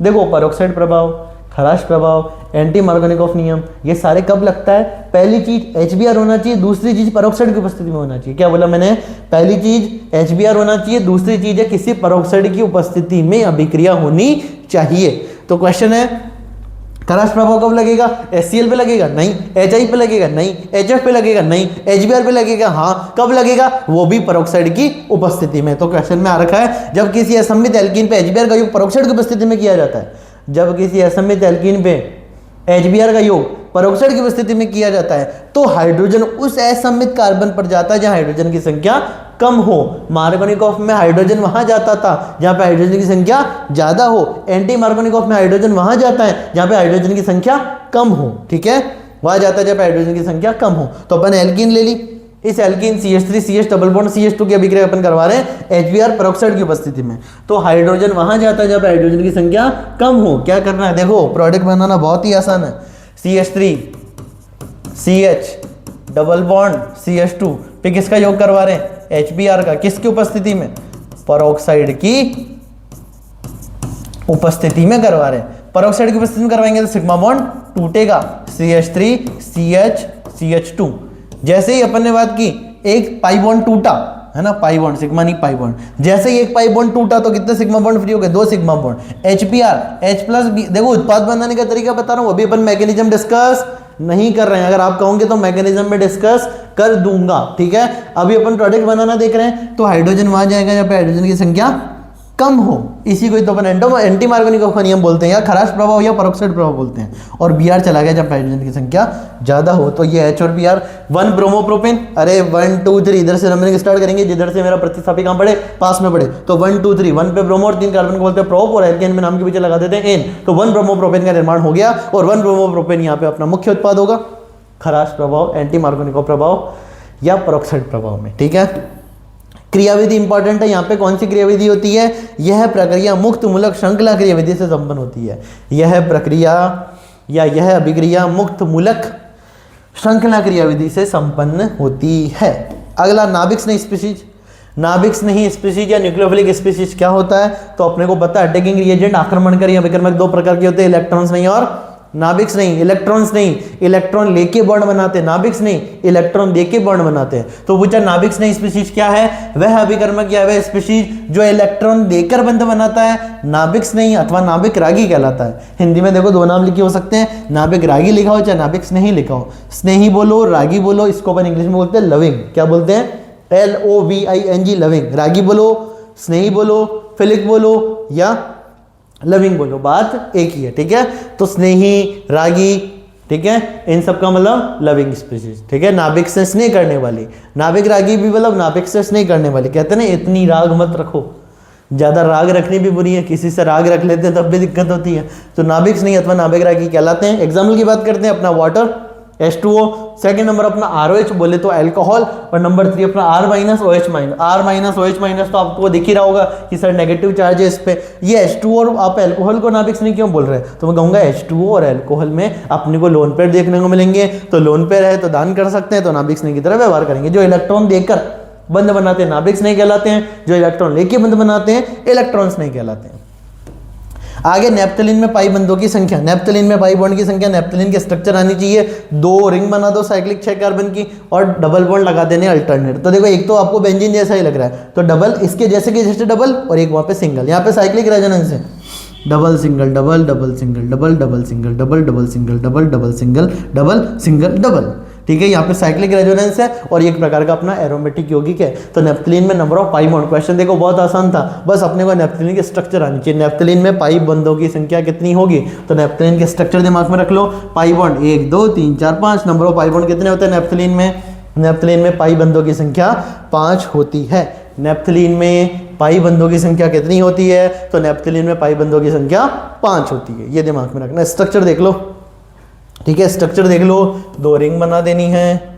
S1: देखो परोक्साइड प्रभाव, खराश प्रभाव, एंटी मार्कोनिकॉफ नियम, ये सारे कब लगता है, पहली चीज HBr होना चाहिए, दूसरी चीज परोक्साइड की उपस्थिति में होना चाहिए। क्या बोला मैंने, पहली चीज HBr होना चाहिए, दूसरी चीज है किसी परोक्साइड की उपस्थिति में अभिक्रिया होनी चाहिए। तो क्वेश्चन है, खराश प्रभाव कब लगेगा, HCl पे लगेगा, नहीं। HI पे लगेगा, नहीं। HF पे लगेगा, नहीं। HBr पे लगेगा, हाँ। कब लगेगा, वो भी परोक्साइड की उपस्थिति में। तो क्वेश्चन में आ रखा है, जब किसी असममित एल्कीन पे HBr का योग परोक्साइड की उपस्थिति में किया जाता है, जब किसी असममित एल्कीन पे HBr का योग परोक्साइड की उपस्थिति में किया जाता है, तो हाइड्रोजन उस असममित कार्बन पर जाता है जहां हाइड्रोजन की संख्या कम हो। मार्कोनिकॉफ में हाइड्रोजन वहां जाता था जहां पे हाइड्रोजन की संख्या ज्यादा हो, एंटी मार्कोनिकॉफ में हाइड्रोजन वहां जाता है जहां पे हाइड्रोजन की संख्या कम हो, ठीक है, वहां जाता है जब हाइड्रोजन की संख्या कम हो। तो अपन एल्कीन ले ली, इस alkene CH3 CH double bond CH2 की अभिक्रिया अपन करवा रहे हैं HBr परोक्साइड की उपस्थिति में, तो हाइड्रोजन वहां जाता है जब हाइड्रोजन की संख्या कम हो। क्या करना है, देखो प्रोडक्ट बनाना बहुत ही आसान है। CH3 CH double bond CH2 पे किसका योग करवा रहे हैं, HBr का, किसकी उपस्थिति में, परोक्साइड की उपस्थिति में करवा रहे हैं। परोक्साइड की उपस्थिति में करवाएंगे तो सिग्मा बॉन्ड टूटेगा, CH3 CH CH2। जैसे ही अपन ने बात की, एक पाई बॉन्ड टूटा है ना, पाई बॉन्ड, सिग्मा नहीं पाई बॉन्ड, जैसे ही एक पाई बॉन्ड टूटा तो कितने सिग्मा बॉन्ड फ्री हो गए, 2 sigma bond. HBr H plus B, देखो उत्पाद बनाने का तरीका बता रहा हूं, अभी अपन मैकेनिज्म डिस्कस नहीं कर रहे हैं, अगर आप कहोगे तो मैकेनिज्म में डिस्कस कर दूंगा, ठीक है। अभी अपन प्रोडक्ट बनाना देख रहे हैं, तो हाइड्रोजन वहां जाएगा जहां पे हाइड्रोजन की संख्या कम हो, इसी को तो अपन एंटी मार्कोनिकोव का नियम बोलते हैं, या खराश प्रभाव या परोक्साइड प्रभाव बोलते हैं। और Br चला गया जब हाइड्रोजन की संख्या ज़्यादा हो, तो ये H और Br। 1 ब्रोमोप्रोपेन, अरे 1 2 3 इधर से नंबरिंग स्टार्ट करेंगे, जिधर से मेरा प्रतिस्थापी कहाँ पड़े, पास में पड़े, तो 1 2 3, 1 पे ब्रोमो और 3 कार्बन को बोलते हैं प्रोप, और एल्केन में नाम के पीछे लगा देते हैं एन, तो 1 ब्रोमोप्रोपेन का निर्माण हो गया, और 1 ब्रोमोप्रोपेन यहाँ पे अपना मुख्य उत्पाद होगा खराश प्रभाव, एंटी मार्कोनिकोव प्रभाव या परोक्साइड प्रभाव में। ठीक है, क्रियाविधि इंपॉर्टेंट है, यहाँ पे कौन सी क्रियाविधि होती है, यह प्रक्रिया मुक्त मूलक श्रृंखला क्रियाविधि से संपन्न होती है। यह प्रक्रिया या यह अभिक्रिया मुक्त मूलक श्रृंखला क्रियाविधि से संपन्न होती है। अगला नाभिक स्नेही स्पीशीज। नाभिक स्नेही स्पीशीज या न्यूक्लियोफिलिक स्पीशीज क्या होता है, तो अपने को पता है अटैकिंग रिएजेंट, आक्रमणकारी या विक्रमक दो प्रकार के होते हैं, इलेक्ट्रॉन्स नहीं और नाभिक नहीं, इलेक्ट्रॉन्स नहीं, इलेक्ट्रॉन लेके बॉन्ड बनाते हैं, नाभिक नहीं इलेक्ट्रॉन देके बॉन्ड बनाते हैं। तो पूछा नाभिक नहीं स्पीशीज क्या है, वह अभिकर्मक या वह स्पीशीज जो इलेक्ट्रॉन देकर बंध बनाता है, नाभिक नहीं अथवा नाभिक रागी कहलाता है। हिंदी में देखो दो नाम लिखे हो सकते हैं, नाभिक रागी लिखा हो चाहे नाभिक स्नेही लिखा हो, स्नेही बोलो रागी बोलो, इसको अपन इंग्लिश में बोलते हैं लविंग, क्या बोलते हैं, LOVING लविंग। रागी बोलो, स्नेही बोलो, फिलिक बोलो या लविंग बोलो, बात एक ही है। ठीक है, तो स्नेही, रागी, ठीक है, इन सब का मतलब लविंग स्पीशीज। ठीक है, नाभिक से स्नेह करने वाली, नाभिक रागी भी मतलब नाभिक से स्नेह करने वाली। कहते हैं ना इतनी राग मत रखो, ज्यादा राग रखनी भी बुरी है, किसी से राग रख लेते हैं तब भी दिक्कत होती है। तो नाभिक स्नेही अथवा नाभिक रागी कहलाते हैं। एग्जाम्पल की बात करते हैं, अपना वाटर H2O, सेकंड नंबर अपना ROH बोले तो अल्कोहल, और नंबर 3 अपना R- OH-, R- OH- तो आपको दिख ही रहा होगा कि सर नेगेटिव चार्ज है इस पे। ये H2O और आप अल्कोहल को नाभिक स्नेही क्यों बोल रहे हैं, तो मैं कहूँगा H2O और अल्कोहल में अपने को लोन पेयर देखने को मिलेंगे, तो लोन पेयर है तो दान कर सकते हैं, तो नाभिक स्नेही की तरह व्यवहार करेंगे। जो इलेक्ट्रॉन देकर बंध बनाते हैं नाभिक स्नेही कहलाते हैं, जो इलेक्ट्रॉन लेके बंध बनाते हैं इलेक्ट्रॉन स्नेही कहलाते हैं। आगे नेप्थलीन में पाई बंधों की संख्या, नेप्थलीन में पाई बॉन्ड की संख्या, नेप्थलीन के स्ट्रक्चर आनी चाहिए, 2 रिंग बना दो साइक्लिक 6 कार्बन की, और डबल बॉन्ड लगा देने अल्टरनेट। तो देखो एक तो आपको बेंजीन जैसा ही लग रहा है, तो डबल इसके जैसे कि जैसे डबल, और एक वहाँ पे सिंगल, यहाँ पे साइक्लिक रेजोनेंस है, double single double double single double double single double double single double double single double single double. ठीक है, यहाँ पे साइक्लिक रेजोनेंस है, और एक प्रकार का अपना एरोमेटिक यौगिक है। तो नेप्थलीन में number of pi bond, question देखो बहुत आसान था, बस अपने को नेप्थलीन के स्ट्रक्चर आनी चाहिए। नेप्थलीन में पाई बंधों की संख्या कितनी होगी, तो नेप्थलीन के स्ट्रक्चर दिमाग में रख लो, pi bond 1 2 3 4 5। Number of pi bond कितने होते हैं नेप्थलीन में, नेप्थलीन में पाई बंधों की संख्या 5 होती है। नेप्थलीन में पाई बंधों की संख्या कितनी होती है, तो नेप्थलीन में पाई बंधों की संख्या 5 होती है, ये दिमाग में रखना। स्ट्रक्चर देख लो, ठीक है, स्ट्रक्चर देख लो, 2 रिंग बना देनी है,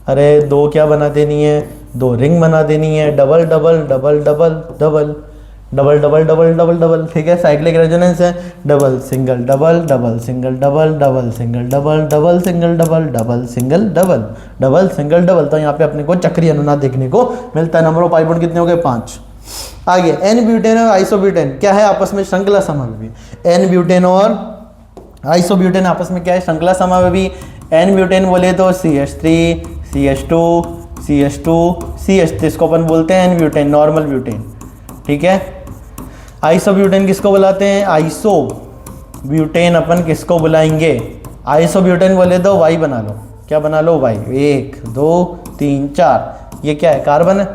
S1: अरे 2 क्या बना देनी है, 2 रिंग बना देनी है, double double double double double double double double double double. ठीक है, साइक्लिक रेजोनेंस है, double single double double single double double single double double single double double single double double single double. तो यहाँ पे अपने को चक्रीय अनुनाद देखने को मिलता है। नंबर ऑफ पाई बॉन्ड कितने हो गए, 5। आगे एन ब्यूटेन और आइसोब्यूटेन क्या है, आपस में श्रृंखला समावेशी। एन ब्यूटेन और आइसोब्यूटेन आपस में क्या है, श्रृंखला समावेशी। एन ब्यूटेन बोले तो CH3 CH2 CH2 CH3, इसको अपन बोलते हैं एन ब्यूटेन, नॉर्मल ब्यूटेन। ठीक है, आइसोब्यूटेन किसको बुलाते हैं, आइसो ब्यूटेन अपन किसको बुलाएंगे, आइसोब्यूटेन बोले तो Y बना लो, क्या बना लो, Y। 1 2 3 4, ये क्या है, कार्बन है।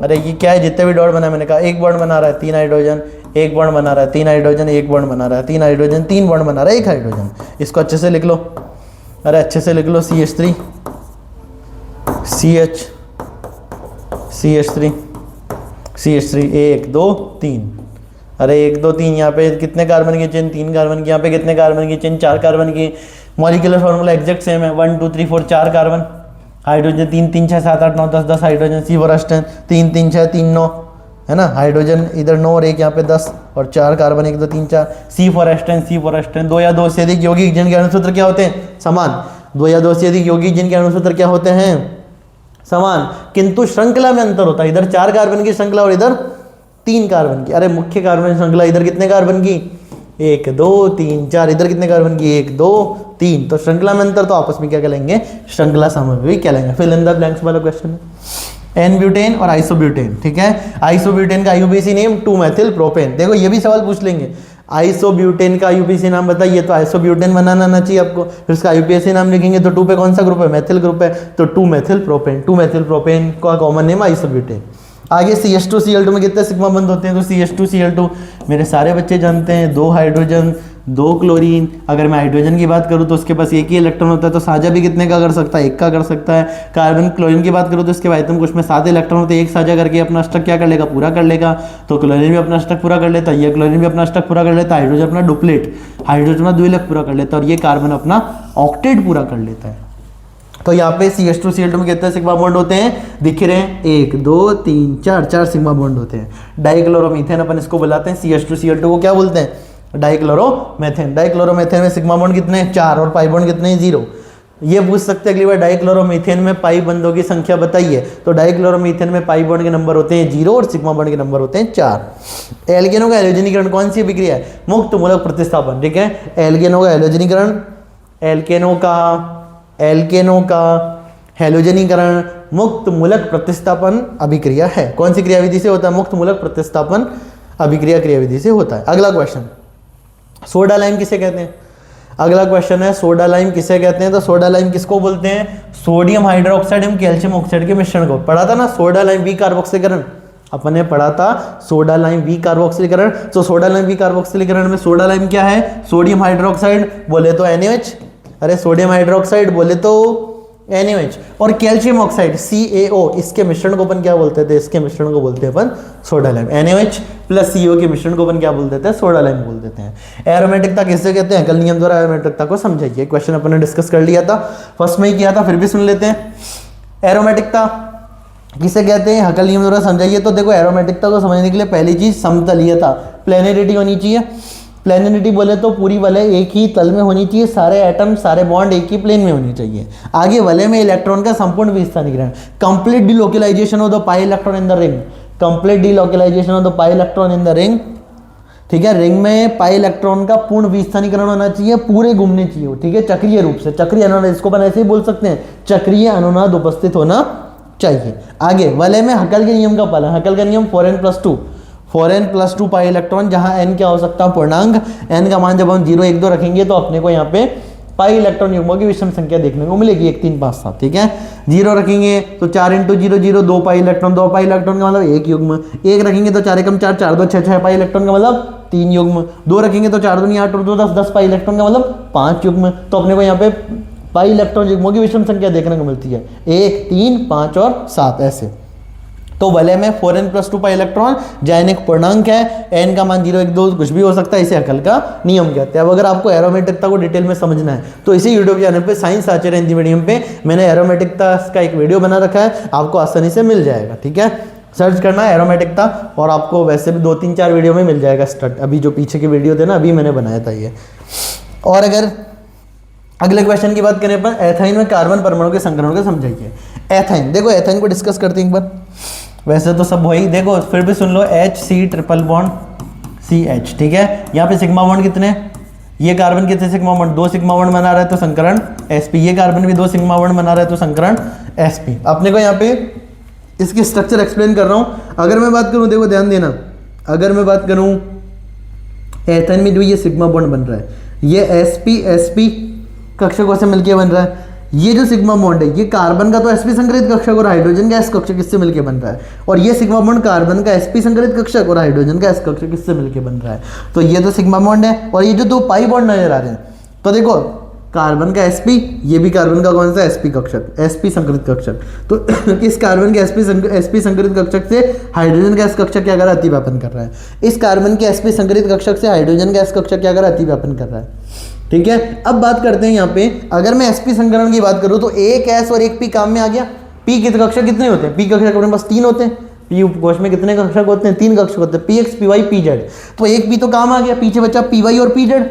S1: अरे ये क्या है, जितने भी डॉट बना मैंने कहा, 1 बॉन्ड बना रहा है 3 हाइड्रोजन, 1 बॉन्ड बना रहा है 3 हाइड्रोजन, 1 बॉन्ड बना रहा है 3 हाइड्रोजन, 3 बॉन्ड बना रहा है 1 हाइड्रोजन। इसको अच्छे से लिख लो, अरे अच्छे से लिख लो, CH3 CH3 1 2 3, अरे 1 2 3, यहाँ पे कितने कार्बन की चेन, 3 कार्बन की, यहाँ पे कितने कार्बन की चेन, 4 कार्बन की। मॉलिक्यूलर फार्मूला एग्जैक्ट सेम है, 1 2 3 4 4 carbon, hydrogen 3 3 6 7 8 9 10 10 hydrogen, C for एस्टेन 3 3 6 3 9 है ना, हाइड्रोजन इधर 9 और 1 यहाँ पे 10, और 4 कार्बन 1 2 3 4। C फॉर एस्टेन 2 या 2 से अधिक यौगिक जिनके अणुसूत्र क्या होते हैं, समान। 2 या 2 से अधिक यौगिक जिनके अणुसूत्र क्या होते हैं, समान, किंतु श्रृंखला में अंतर होता है। इधर 4 कार्बन की श्रृंखला और इधर 3 कार्बन की। अरे मुख्य कार्बन श्रृंखला इधर कितने कार्बन की, 1 2 3 4, इधर कितने कार्बन की, 1 2 3। तो श्रृंखला में अंतर, तो आपस में क्या कहलाएंगे, श्रृंखला समावेशी कहलाएंगे। फिल इन द ब्लैंक्स वाला क्वेश्चन है, एन ब्यूटेन और आइसोब्यूटेन। ठीक है, आइसोब्यूटेन का IUPAC नेम 2 मेथिल प्रोपेन। देखो ये भी सवाल पूछ लेंगे, आइसोब्यूटेन का IUPAC नाम बताइए, तो आइसोब्यूटेन बनाना आना चाहिए आपको। फिर उसका IUPAC नाम लिखेंगे, तो 2 पे कौन सा ग्रुप है, मेथिल ग्रुप है, तो 2 मेथिल प्रोपेन। 2 मेथिल प्रोपेन का कॉमन नेम आइसोब्यूटेन। आगे CH2Cl2 में कितने सिग्मा बंद होते हैं? तो CH2Cl2 मेरे सारे बच्चे जानते हैं, 2 हाइड्रोजन 2 क्लोरीन। अगर मैं हाइड्रोजन की बात करूं तो उसके पास एक ही इलेक्ट्रॉन होता है, तो साझा भी कितने का कर सकता है? एक का कर सकता है। कार्बन क्लोरीन की बात करूं तो उसके आयतन कोश में 7 इलेक्ट्रॉन होते हैं, एक साझा करके अपना अष्टक क्या कर लेगा? पूरा कर लेगा। तो क्लोरीन भी अपना अष्टक पूरा कर लेता है, ये क्लोरीन भी अपना अष्टक पूरा कर लेता है, हाइड्रोजन अपना डुप्लेट, हाइड्रोजन अपना द्विलक पूरा कर लेता है, और ये कार्बन अपना ऑक्टेट पूरा कर लेता है। तो यहाँ पे CH2Cl2 में कितने सिग्मा बॉन्ड होते हैं? दिख रहे हैं, 1 2 3 4 4 सिग्मा बॉन्ड होते हैं। डाइक्लोरोमीथेन अपन इसको बुलाते हैं, CH2Cl2 को क्या बोलते हैं? डाइक्लोरोमेथेन। डाइक्लोरोमेथेन में सिग्मा बॉन्ड कितने हैं? 4, और पाई बॉन्ड कितने हैं? 0। ये पूछ सकते हैं अगली बार, डाइक्लोरोमीथेन में पाई बंधों की संख्या बताइए। तो डाइक्लोरोमीथेन में पाई बॉन्ड के नंबर होते हैं 0 और सिग्मा बॉन्ड के नंबर होते हैं 4। एल्केनों का हैलोजनीकरण कौन सी अभिक्रिया है? मुक्त मूलक प्रतिस्थापन। ठीक है, एल्केनों का हैलोजनीकरण, एल्केनों का हैलोजनीकरण मुक्त मूलक प्रतिस्थापन अभिक्रिया है। कौन सी क्रिया विधि से होता है? मुक्त मूलक प्रतिस्थापन अभिक्रिया क्रिया विधि से होता है। अगला क्वेश्चन, सोडा लाइम किसे कहते हैं? अगला क्वेश्चन है, सोडा लाइम किसे कहते हैं? तो सोडा लाइम किसको बोलते हैं? सोडियम हाइड्रोक्साइड एवं कैल्शियम ऑक्साइड के मिश्रण को। पढ़ा था ना सोडा लाइम विकार्बोक्सीकरण, अपन ने पढ़ा था सोडा लाइम विकार्बोक्सीकरण। तो सोडा लाइम विकार्बोक्सीकरण में सोडा लाइम क्या है? सोडियम हाइड्रोक्साइड बोले तो NaOH, अरे सोडियम हाइड्रोक्साइड बोले तो NaOH, और कैल्शियम ऑक्साइड CaO, इसके मिश्रण को अपन क्या बोलते थे? इसके मिश्रण को बोलते हैं अपन soda lime. NaOH plus CO के मिश्रण को अपन क्या बोल देते हैं? सोडा लाइम बोल देते हैं। एरोमेटिकता किससे कहते हैं? कल नियम द्वारा एरोमेटिकता को समझाइए। क्वेश्चन अपन ने डिस्कस कर लिया था, फर्स्ट में ही किया था, फिर भी सुन लेते हैं। एरोमेटिकता किसे कहते हैं? हकल नियम द्वारा समझाइए। तो देखो, एरोमेटिकता को समझने के लिए पहली चीज समतलीयता, प्लेनरिटी होनी चाहिए। प्लेनरिटी बोले तो पूरी वलय एक ही तल में होनी चाहिए, सारे एटम सारे बॉन्ड एक ही प्लेन में होनी चाहिए। आगे वलय में इलेक्ट्रॉन का संपूर्ण विस्थानीकरण, complete delocalisation of the pi electron in the ring, complete delocalisation of the pi electron in the ring. ठीक है, रिंग में पाई इलेक्ट्रॉन का पूर्ण विस्थानीकरण होना चाहिए, पूरे घूमने चाहिए। ठीक है, चक्रीय रूप से, चक्रीय अनुनाद, इसको अपन ऐसे ही बोल सकते हैं, चक्रीय अनुनाद उपस्थित होना चाहिए। आगे वलय में हकल के नियम का पालन, हकल का नियम 4n+2, 4n+2 पाई इलेक्ट्रॉन, जहां n क्या हो सकता है? पूर्णांक। n का मान जब हम 0 1 2 रखेंगे तो अपने को यहाँ पे पाई इलेक्ट्रॉन युग्मों की विषम संख्या देखने को मिलेगी, 1 3 5 7। ठीक है, 0 रखेंगे तो 4 × 0 0, 2 पाई इलेक्ट्रॉन, 2 पाई इलेक्ट्रॉन का मतलब 1 युग्म। 1 रखेंगे तो 4 × 4 4 2 6 6 पाई इलेक्ट्रॉन का मतलब 3 युग्म। 2 रखेंगे तो 4 2 8 और 2 10 10 पाई इलेक्ट्रॉन का मतलब 5 युग्म। तो अपने को यहाँ पे पाई इलेक्ट्रॉन युग्मों की विषम संख्या देखने को मिलती है, 1 3 5 और 7 ऐसे। तो वलय में 4n+2 पाई इलेक्ट्रॉन, जहाँ n एक पूर्णांक है, n का मान 0 1 2 कुछ भी हो सकता है, इसे हकल का नियम कहते हैं। अब अगर आपको एरोमेटिकता को डिटेल में समझना है तो इसी यूट्यूब चैनल पे साइंस आचार्य हिंदी मीडियम पे मैंने एरोमेटिकता का एक वीडियो बना रखा है, आपको आसानी से मिल जाएगा। ठीक है, सर्च करना है एरोमेटिकता, और आपको वैसे भी 2 3 4 वीडियो में मिल जाएगा स्टार्ट। अभी जो पीछे के वीडियो थे ना, अभी मैंने बनाया था ये। और अगर अगले क्वेश्चन की बात करें अपन, एथाइन में कार्बन परमाणु के संकरण को समझाइए। एथाइन, देखो एथाइन को डिस्कस करते हैं एक बार। वैसे तो सब वही, देखो फिर भी सुन लो, HC ट्रिपल बॉन्ड CH। ठीक है, यहाँ पे सिग्मा बॉन्ड कितने? ये कार्बन कितने सिग्मा बॉन्ड? 2 सिग्मा बॉन्ड बना रहा है तो संकरण sp। ये कार्बन भी 2 सिग्मा बॉन्ड बना रहा है तो संकरण sp। अपने को यहाँ पे इसकी स्ट्रक्चर एक्सप्लेन कर रहा हूँ। अगर मैं बात करूँ, देखो ध्यान देना, अगर मैं बात करूँ एथाइन में जो ये सिग्मा बॉन्ड बन रहा है, ये sp कक्षकों से मिलकर बन रहा है। ये जो सिग्मा बॉन्ड है, ये कार्बन का तो sp संकरित कक्षक और हाइड्रोजन का s कक्षक इससे मिलकर बन रहा है, और ये सिग्मा बॉन्ड कार्बन का sp संकरित कक्षक और हाइड्रोजन का s कक्षक इससे मिलकर बन रहा है। तो ये तो सिग्मा बॉन्ड है, और ये जो 2 पाई बॉन्ड नजर आ रहे हैं, तो देखो कार्बन का sp, ये भी कार्बन का कौन सा? sp कक्षक, sp संकरित कक्षक। तो इस कार्बन के sp संकरित कक्षक से हाइड्रोजन का s कक्षक क्या कर रहा है? अतिव्यापन कर रहा है। इस कार्बन के sp संकरित कक्षक से हाइड्रोजन का s कक्षक क्या कर रहा है? अतिव्यापन कर रहा है। ठीक है, अब बात करते हैं यहाँ पे, अगर मैं sp संकरण की बात करूँ तो एक s और एक p काम में आ गया। p के कक्षक कितने होते हैं? p कक्षक अपने पास 3 होते हैं। p उपकोष में कितने कक्षक होते हैं? 3 कक्षक होते हैं, px py pz। तो एक p तो काम आ गया, पीछे बचा py और pz।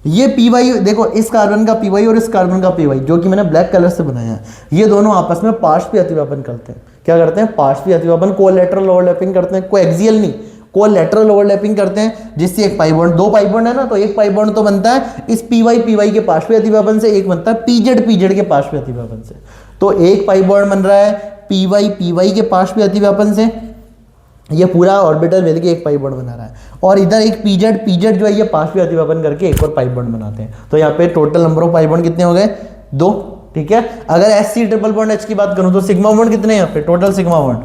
S1: ये py, देखो इस कार्बन का py और इस कार्बन का py, जो कि मैंने ब्लैक कलर से बनाया है, ये दोनों आपस में पार्श्वीय अतिव्यापन करते हैं। क्या करते हैं? पार्श्वीय अतिव्यापन, कोलैटरल ओवरलैपिंग करते हैं, कोएक्सियल नहीं, कोलैटरल ओवरलैपिंग करते हैं, जिससे एक पाई बॉन्ड, 2 पाई बॉन्ड है ना, तो एक पाई बॉन्ड तो बनता है इस py के पार्श्वीय अतिव्यापन से, एक बनता है pz के पार्श्वीय अतिव्यापन से। तो एक पाई बॉन्ड बन रहा है py के पार्श्वीय अतिव्यापन से, ये पूरा ऑर्बिटल मिल के एक पाई बॉन्ड बना रहा है, और इधर एक pz जो है ये पार्श्वीय अतिव्यापन करके एक और पाई बॉन्ड बनाते हैं। तो यहाँ पे total number of pi bond कितने हो गए? 2। ठीक है, अगर SC ट्रिपल बॉन्ड H की बात करूँ तो सिग्मा बॉन्ड कितने हैं यहाँ पे? Total sigma bond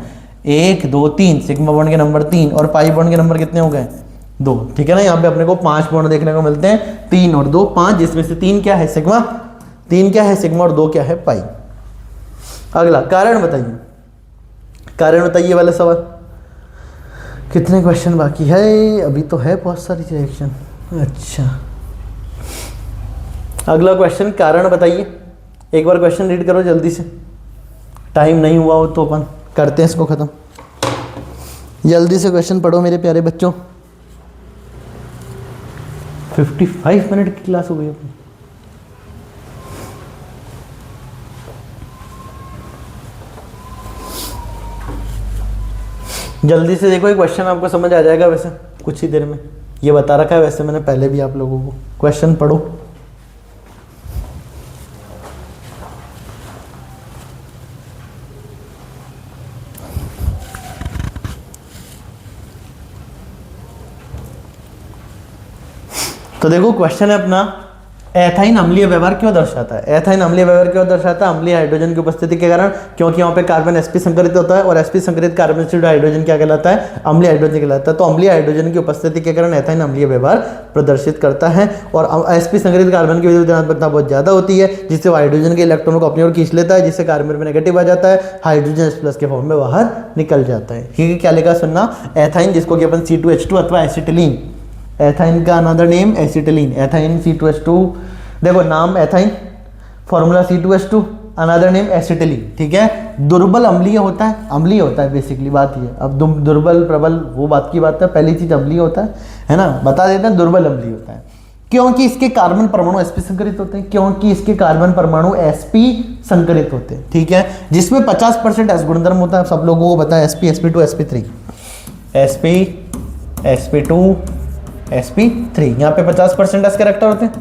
S1: 1 2 3, sigma bond के नंबर 3 और पाई बॉन्ड के नंबर कितने हो गए 2, ठीक है ना। यहाँ पे अपने को 5 बॉन्ड देखने को मिलते हैं, 3 और 2 5, जिसमें से 3 क्या है सिग्मा, 3 क्या है सिग्मा और 2 क्या है पाई। अगला कारण बताइए, कारण बताइए वाला सवाल। कितने क्वेश्चन बाकी है, अभी तो है बहुत सारी रिएक्शन। अच्छा अगला क्वेश्चन कारण बताइए, एक बार क्वेश्चन रीड करो जल्दी से, टाइम नहीं हुआ हो तो अपन करते हैं इसको खत्म। जल्दी से क्वेश्चन पढ़ो मेरे प्यारे बच्चों, 55 मिनट की क्लास हो गई अपनी। जल्दी से देखो, ये क्वेश्चन आपको समझ आ जाएगा वैसे कुछ ही देर में, ये बता रखा है वैसे मैंने पहले भी आप लोगों को। क्वेश्चन पढ़ो। तो देखो क्वेश्चन है अपना, एथाइन अम्लीय व्यवहार क्यों दर्शाता है। एथाइन अम्लीय व्यवहार क्यों दर्शाता है, अम्लीय हाइड्रोजन की उपस्थिति के कारण, क्योंकि वहाँ पे कार्बन sp संकरित होता है और sp संकरित कार्बन से जुड़ा हाइड्रोजन क्या कहलाता है, अम्लीय हाइड्रोजन कहलाता है। तो अम्लीय हाइड्रोजन की उपस्थिति के कारण एथाइन अम्लीय व्यवहार प्रदर्शित करता है। और sp संकरित कार्बन की विद्युत ऋणात्मकता बहुत ज्यादा होती है, जिससे वो हाइड्रोजन के इलेक्ट्रॉन को अपनी ओर खींच लेता है, जिससे कार्बन में नेगेटिव आ जाता है, हाइड्रोजन S+ के फॉर्म में बाहर निकल जाता है। ठीक है, क्या लिखा सुनना, एथाइन जिसको कि अपन C2H2 अथवा एसिटिलीन, एथाइन का another name acetylene, ethyne C2H2, देखो नाम ethyne, formula C2H2, another name acetylene. ठीक है, दुर्बल अम्लीय होता है बेसिकली बात ये। अब दुर्बल प्रबल वो बात की बात है, पहली चीज अम्लीय होता है ना, बता देते हैं दुर्बल अम्लीय होता है क्योंकि इसके कार्बन परमाणु sp संकरित होते हैं, क्योंकि इसके कार्बन परमाणु sp संकरित होते हैं। ठीक है, जिसमें 50% s गुणधर्म होता है, सब लोगों को पता है, sp sp2 sp3, sp sp2 sp3, यहाँ पे 50% s कैरेक्टर होते हैं।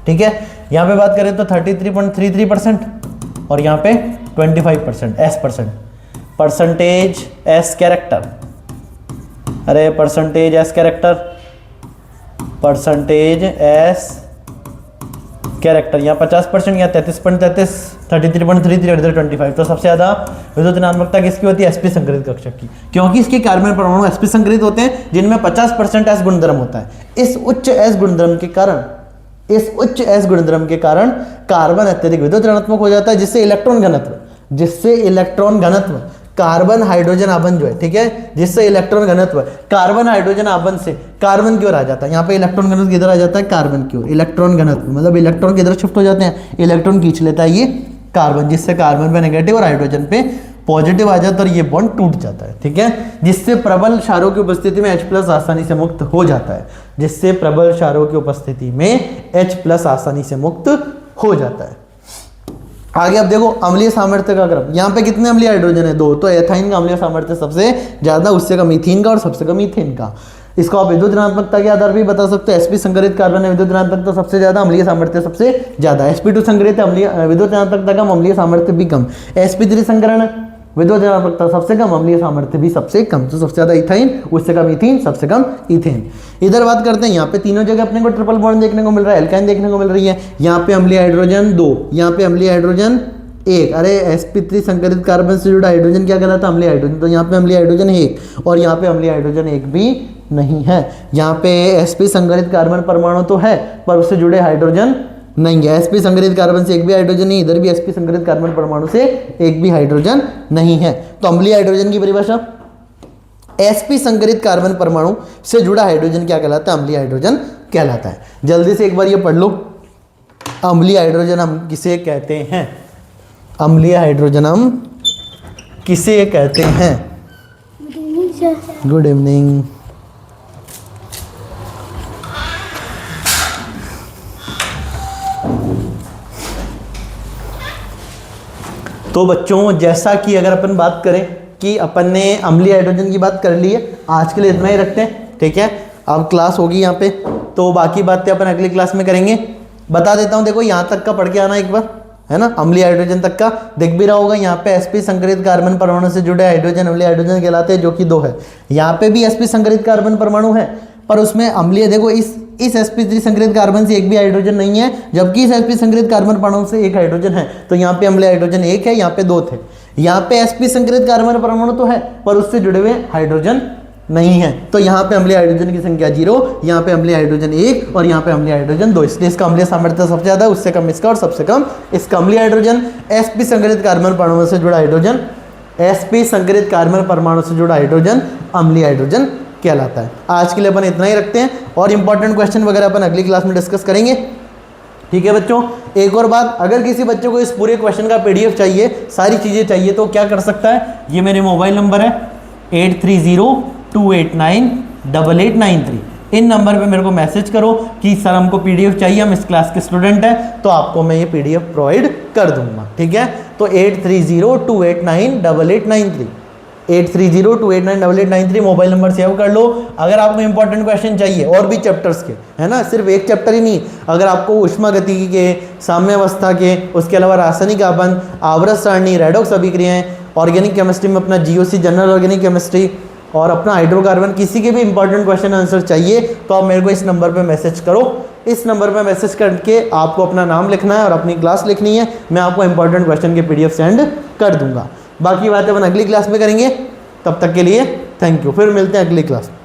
S1: ठीक है, यहाँ पे बात करें तो 33.33% और यहाँ पे 25% s%, परसेंटेज s कैरेक्टर, अरे percentage s character, percentage s character, यहाँ 50%, यहाँ 33.33, 33.33 और इधर 25। तो सबसे ज्यादा विद्युत ऋणात्मकता किसकी होती है, sp संकरित कक्षक की, क्योंकि इसके कार्बन परमाणु sp संकरित होते हैं जिनमें 50% s गुणधर्म होता है। इस उच्च s गुणधर्म के कारण कार्बन अत्यधिक विद्युत ऋणात्मक हो जाता है, जिससे इलेक्ट्रॉन घनत्व कार्बन हाइड्रोजन आबंध जो है, ठीक है, जिससे इलेक्ट्रॉन घनत्व कार्बन हाइड्रोजन आबंध से कार्बन की ओर आ जाता है। यहाँ पे इलेक्ट्रॉन घनत्व किधर आ जाता है, कार्बन की ओर। इलेक्ट्रॉन घनत्व मतलब इलेक्ट्रॉन किधर शिफ्ट हो जाते हैं, इलेक्ट्रॉन खींच लेता है ये कार्बन, जिससे कार्बन पे नेगेटिव और हाइड्रोजन पे पॉजिटिव आ जाता है और ये बॉन्ड टूट जाता है। ठीक है, जिससे प्रबल क्षारों की उपस्थिति में H+ आसानी से मुक्त हो जाता है, जिससे प्रबल क्षारों की उपस्थिति में H+ आसानी से मुक्त हो जाता है। आगे अब देखो अम्लीय सामर्थ्य का ग्राफ, यहाँ पे कितने अम्लीय हाइड्रोजन है, 2। तो एथाइन का अम्लीय सामर्थ्य सबसे ज्यादा, उससे कम मीथेन का और सबसे कम मीथेन का। इसको आप विद्युत ऋणात्मकता के आधार भी बता सकते हो। sp संकरित कार्बन है, विद्युत ऋणात्मकता सबसे ज्यादा, अम्लीय सामर्थ्य सबसे ज्यादा। sp2 संकरित है, अम्लीय विद्युत ऋणात्मकता कम, अम्लीय सामर्थ्य भी कम। sp3 संकरण है, विद्युत ऋणात्मकता सबसे कम, अम्लीय सामर्थ्य भी सबसे कम। तो सबसे ज्यादा इथाइन, उससे कम इथेन, सबसे कम इथेन। इधर बात करते हैं, यहाँ पे तीनों जगह अपने को ट्रिपल बॉन्ड देखने को मिल रहा है, एल्काइन देखने को मिल रही है। यहाँ पे अम्लीय हाइड्रोजन 2, यहाँ पे अम्लीय हाइड्रोजन 1। अरे sp3 संकरित कार्बन से जुड़ा हाइड्रोजन क्या कहलाता है, अम्लीय हाइड्रोजन। तो यहाँ पे अम्लीय हाइड्रोजन 1 और यहाँ पे अम्लीय हाइड्रोजन 1 भी नहीं है। यहाँ पे sp संकरित कार्बन परमाणु तो है पर उससे जुड़े हाइड्रोजन नहीं है। sp संकरित कार्बन से एक भी हाइड्रोजन नहीं, इधर भी sp संकरित कार्बन परमाणु से एक भी हाइड्रोजन नहीं है। तो अम्लीय हाइड्रोजन की परिभाषा, sp संकरित कार्बन परमाणु से जुड़ा हाइड्रोजन क्या कहलाता है, अम्लीय हाइड्रोजन कहलाता है। जल्दी से एक बार ये पढ़ लो, अम्लीय हाइड्रोजन हम किसे कहते हैं, अम्लीय हाइड्रोजन हम किसे कहते हैं। Good evening. तो बच्चों जैसा कि अगर अपन बात करें कि अपन ने अम्लीय हाइड्रोजन की बात कर ली है, आज के लिए इतना ही रखते हैं। ठीक है, अब क्लास होगी यहाँ पे, तो बाकी बातें अपन अगली क्लास में करेंगे। बता देता हूँ, देखो यहाँ तक का पढ़ के आना एक बार, है ना, अम्लीय हाइड्रोजन तक का दिख भी रहा होगा। यहाँ पे sp संकरित कार्बन परमाणु से जुड़े हाइड्रोजन अम्लीय हाइड्रोजन कहलाते हैं, जो कि 2 है। यहाँ पे भी sp संकरित कार्बन परमाणु है पर उसमें अम्लीय, देखो इस sp3 संकरित कार्बन से एक भी हाइड्रोजन नहीं है, जबकि इस sp संकरित कार्बन परमाणु से एक हाइड्रोजन है। तो यहाँ पे अम्लीय हाइड्रोजन 1 है, यहाँ पे 2 थे। यहाँ पे sp संकरित कार्बन परमाणु तो है पर उससे जुड़े हुए हाइड्रोजन नहीं है, तो यहाँ पे अम्लीय हाइड्रोजन की संख्या 0, यहाँ पे अम्लीय हाइड्रोजन 1 और यहाँ पे अम्लीय हाइड्रोजन 2, इसलिए इसका अम्लीय सामर्थ्य सबसे ज्यादा है, उससे कम इसका और सबसे कम इसका अम्लीय हाइड्रोजन। sp संकरित कार्बन परमाणु से जुड़ा हाइड्रोजन, sp संकरित कार्बन परमाणु से जुड़ा हाइड्रोजन अम्लीय हाइड्रोजन कहलाता है। आज के लिए अपन इतना ही रखते हैं और इंपॉर्टेंट क्वेश्चन वगैरह अपन अगली क्लास में डिस्कस करेंगे। ठीक है बच्चों, एक और बात, अगर किसी बच्चे को इस पूरे क्वेश्चन का पीडीएफ चाहिए, सारी चीजें चाहिए, तो क्या कर सकता है, ये मेरे मोबाइल नंबर है 8302898893, इन नंबर पे मेरे को मैसेज करो कि सर हमको पीडीएफ चाहिए, हम इस क्लास के स्टूडेंट हैं, तो आपको मैं ये पीडीएफ प्रोवाइड कर दूंगा। ठीक है, तो 8302898893, 8302898893 मोबाइल नंबर सेव कर लो। अगर आपको इंपॉर्टेंट क्वेश्चन चाहिए और भी चैप्टर्स के, है ना, सिर्फ एक चैप्टर ही नहीं, अगर आपको ऊष्मागतिकी के, साम्यावस्था के, उसके अलावा रासायनिक आपन, आवर्त सारणी, रेडॉक्स अभिक्रियाएं, ऑर्गेनिक केमिस्ट्री में अपना जीओसी जनरल ऑर्गेनिक केमिस्ट्री और अपना हाइड्रोकार्बन, किसी के भी इंपॉर्टेंट क्वेश्चन आंसर चाहिए तो आप मेरे को इस नंबर पे मैसेज करो। इस नंबर पे मैसेज करके आपको अपना नाम लिखना है और अपनी क्लास लिखनी है, मैं आपको इंपॉर्टेंट क्वेश्चन के पीडीएफ सेंड कर दूंगा। बाकी बातें अपन अगली क्लास में करेंगे, तब तक के लिए थैंक यू, फिर मिलते हैं अगली क्लास में।